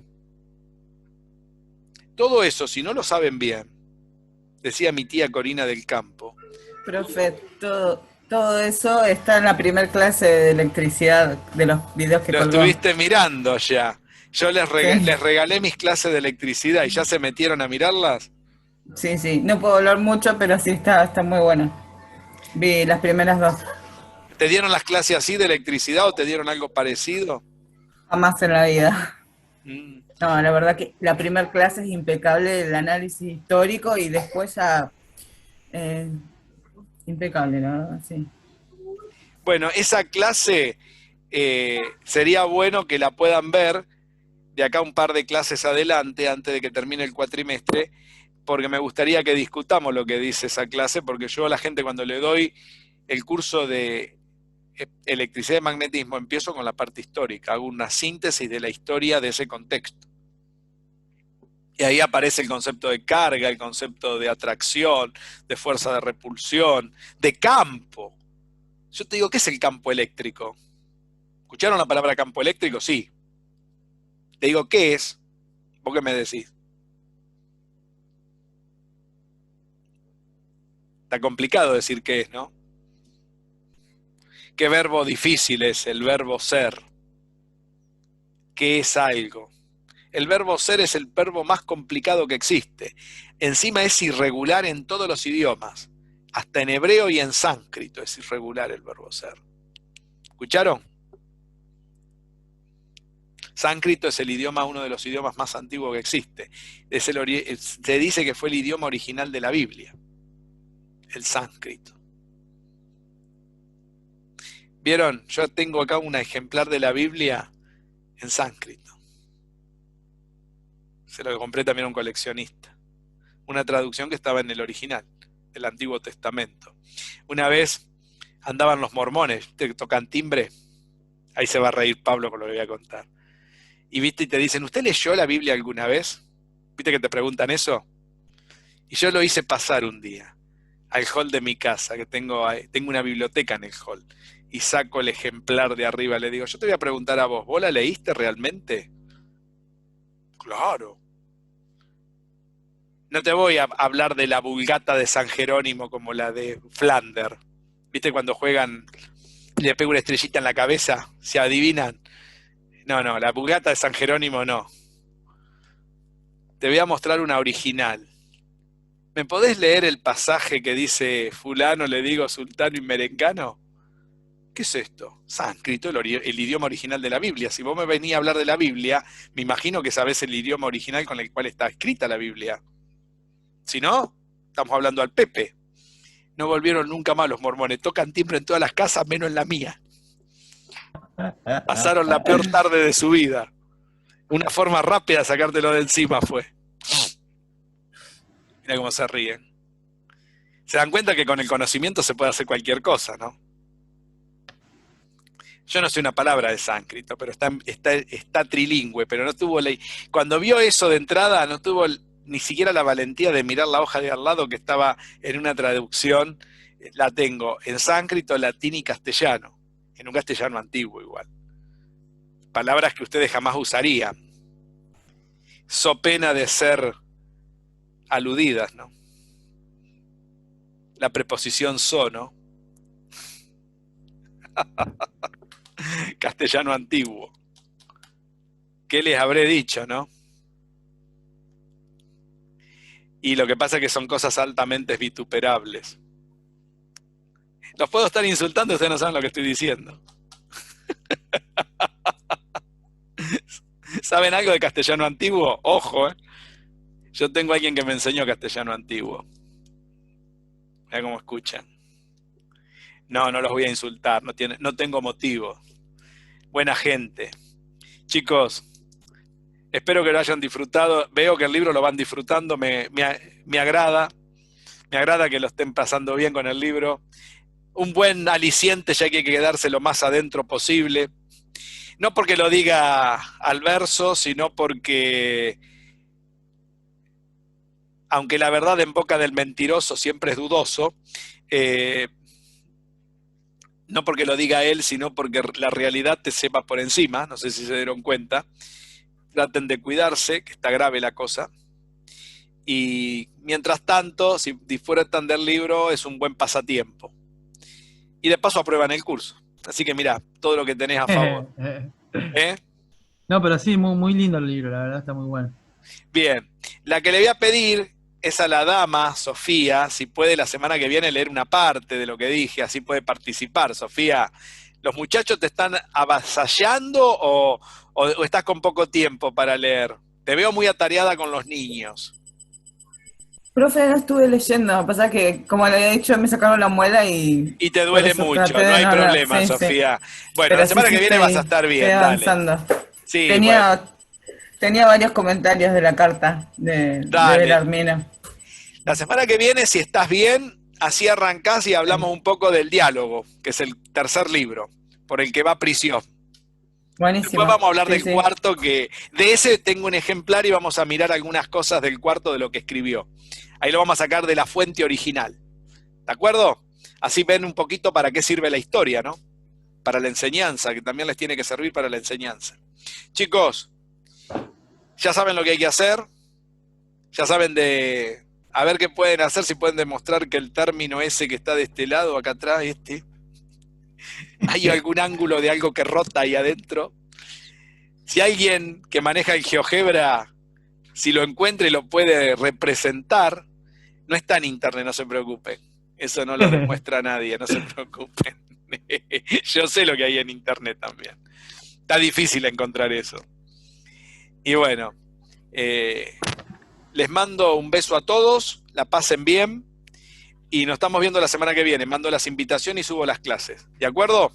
Todo eso, si no lo saben bien, decía mi tía Corina del Campo. Profe, todo eso está en la primera clase de electricidad de los videos que lo colgó. Estuviste mirando ya. Yo les regalé mis clases de electricidad y ya se metieron a mirarlas. Sí, no puedo hablar mucho, pero sí está muy bueno. Vi las primeras dos. ¿Te dieron las clases así de electricidad o te dieron algo parecido? Jamás en la vida. No, la verdad que la primera clase es impecable, el análisis histórico y después ya... impecable, la verdad, sí. Bueno, esa clase sería bueno que la puedan ver de acá un par de clases adelante, antes de que termine el cuatrimestre, porque me gustaría que discutamos lo que dice esa clase, porque yo a la gente cuando le doy el curso de electricidad y magnetismo, empiezo con la parte histórica, hago una síntesis de la historia de ese contexto. Y ahí aparece el concepto de carga, el concepto de atracción, de fuerza de repulsión, de campo. Yo te digo, ¿qué es el campo eléctrico? ¿Escucharon la palabra campo eléctrico? Sí. Te digo, ¿qué es? ¿Vos qué me decís? Está complicado decir qué es, ¿no? Qué verbo difícil es el verbo ser. ¿Qué es algo? El verbo ser es el verbo más complicado que existe. Encima es irregular en todos los idiomas. Hasta en hebreo y en sánscrito es irregular el verbo ser. ¿Escucharon? Sánscrito es uno de los idiomas más antiguos que existe. Se dice que fue el idioma original de la Biblia. El sánscrito. ¿Vieron? Yo tengo acá un ejemplar de la Biblia en sánscrito. Se lo compré también a un coleccionista. Una traducción que estaba en el original, del Antiguo Testamento. Una vez andaban los mormones, que tocan timbre. Ahí se va a reír Pablo con lo que voy a contar. Y viste y te dicen, ¿usted leyó la Biblia alguna vez? ¿Viste que te preguntan eso? Y yo lo hice pasar un día al hall de mi casa, que tengo una biblioteca en el hall. Y saco el ejemplar de arriba, le digo, yo te voy a preguntar a vos, ¿vos la leíste realmente? Claro. No te voy a hablar de la Vulgata de San Jerónimo como la de Flander. ¿Viste cuando juegan, le pega una estrellita en la cabeza? ¿Se adivinan? No, la Vulgata de San Jerónimo no. Te voy a mostrar una original. ¿Me podés leer el pasaje que dice fulano, le digo sultano y merengano? ¿Qué es esto? Sánscrito, el idioma original de la Biblia. Si vos me venís a hablar de la Biblia, me imagino que sabés el idioma original con el cual está escrita la Biblia. Si no, estamos hablando al Pepe. No volvieron nunca más los mormones. Tocan timbre en todas las casas, menos en la mía. Pasaron la peor tarde de su vida. Una forma rápida de sacártelo de encima fue. Mira cómo se ríen. Se dan cuenta que con el conocimiento se puede hacer cualquier cosa, ¿no? Yo no sé una palabra de sánscrito, pero está trilingüe, pero no tuvo ley. Cuando vio eso de entrada, no tuvo ni siquiera la valentía de mirar la hoja de al lado que estaba en una traducción. La tengo en sánscrito, latín y castellano, en un castellano antiguo igual. Palabras que ustedes jamás usarían, so pena de ser aludidas, ¿no? La preposición so, ¿no? Castellano antiguo. ¿Qué les habré dicho, no? Y lo que pasa es que son cosas altamente vituperables. Los puedo estar insultando, ustedes no saben lo que estoy diciendo. ¿Saben algo de castellano antiguo? Ojo, ¿eh? Yo tengo a alguien que me enseñó castellano antiguo. Mira cómo escuchan. No los voy a insultar, no tengo motivo. Buena gente. Chicos, espero que lo hayan disfrutado. Veo que el libro lo van disfrutando, me agrada. Me agrada que lo estén pasando bien con el libro. Un buen aliciente, ya que hay que quedarse lo más adentro posible. No porque lo diga al verso, sino porque, aunque la verdad en boca del mentiroso siempre es dudoso, no porque lo diga él, sino porque la realidad te sepa por encima. No sé si se dieron cuenta. Traten de cuidarse, que está grave la cosa. Y mientras tanto, si disfrutan del libro, es un buen pasatiempo. Y de paso aprueban el curso. Así que mirá, todo lo que tenés a favor. No, pero sí, muy lindo el libro, la verdad está muy bueno. Bien, la que le voy a pedir es a la dama, Sofía, si puede la semana que viene leer una parte de lo que dije, así puede participar. Sofía, ¿los muchachos te están avasallando o estás con poco tiempo para leer? Te veo muy atareada con los niños. Profe, no estuve leyendo, pasa que, como le he dicho, me sacaron la muela y te duele mucho, no hay problema, sí, Sofía. Sí. Bueno, pero la semana que viene vas a estar bien, avanzando. Dale. Sí, tenía varios comentarios de la carta de Belarmino. La semana que viene, si estás bien, así arrancás y hablamos un poco del diálogo, que es el tercer libro, por el que va a prisión. Buenísimo. Después vamos a hablar del cuarto, que de ese tengo un ejemplar y vamos a mirar algunas cosas del cuarto de lo que escribió. Ahí lo vamos a sacar de la fuente original. ¿De acuerdo? Así ven un poquito para qué sirve la historia, ¿no? Para la enseñanza, que también les tiene que servir para la enseñanza. Chicos, ya saben lo que hay que hacer. Ya saben a ver qué pueden hacer, si pueden demostrar que el término ese que está de este lado, acá atrás, hay algún ángulo de algo que rota ahí adentro. Si alguien que maneja el GeoGebra, si lo encuentra y lo puede representar, no está en internet, no se preocupen. Eso no lo demuestra nadie, no se preocupen. Yo sé lo que hay en internet también. Está difícil encontrar eso. Y bueno, les mando un beso a todos, la pasen bien y nos estamos viendo la semana que viene. Mando las invitaciones y subo las clases. ¿De acuerdo?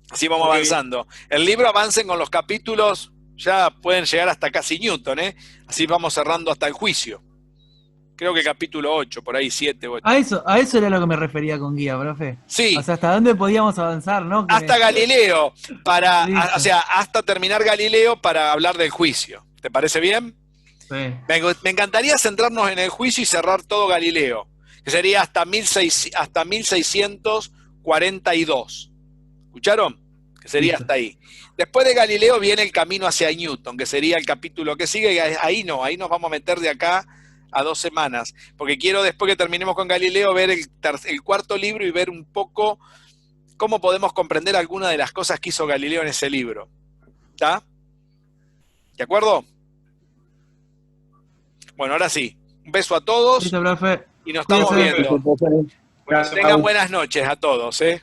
Así vamos avanzando. El libro, avancen con los capítulos, ya pueden llegar hasta casi Newton, ¿eh? Así vamos cerrando hasta el juicio. Creo que capítulo 8, por ahí 7, 8. A eso era lo que me refería con guía, profe. Sí. O sea, ¿hasta dónde podíamos avanzar, no? Hasta Galileo, o sea, hasta terminar Galileo para hablar del juicio. ¿Te parece bien? Sí. Me encantaría centrarnos en el juicio y cerrar todo Galileo, que sería hasta 1642. ¿Escucharon? Que sería hasta ahí. Después de Galileo viene el camino hacia Newton, que sería el capítulo que sigue, y ahí nos vamos a meter de acá a 2 semanas, porque quiero, después que terminemos con Galileo, ver el cuarto libro y ver un poco cómo podemos comprender algunas de las cosas que hizo Galileo en ese libro. ¿Está? ¿De acuerdo? Bueno, ahora sí. Un beso a todos. Listo, profe. Y nos estamos viendo. Bueno, tengan buenas noches a todos, ¿eh?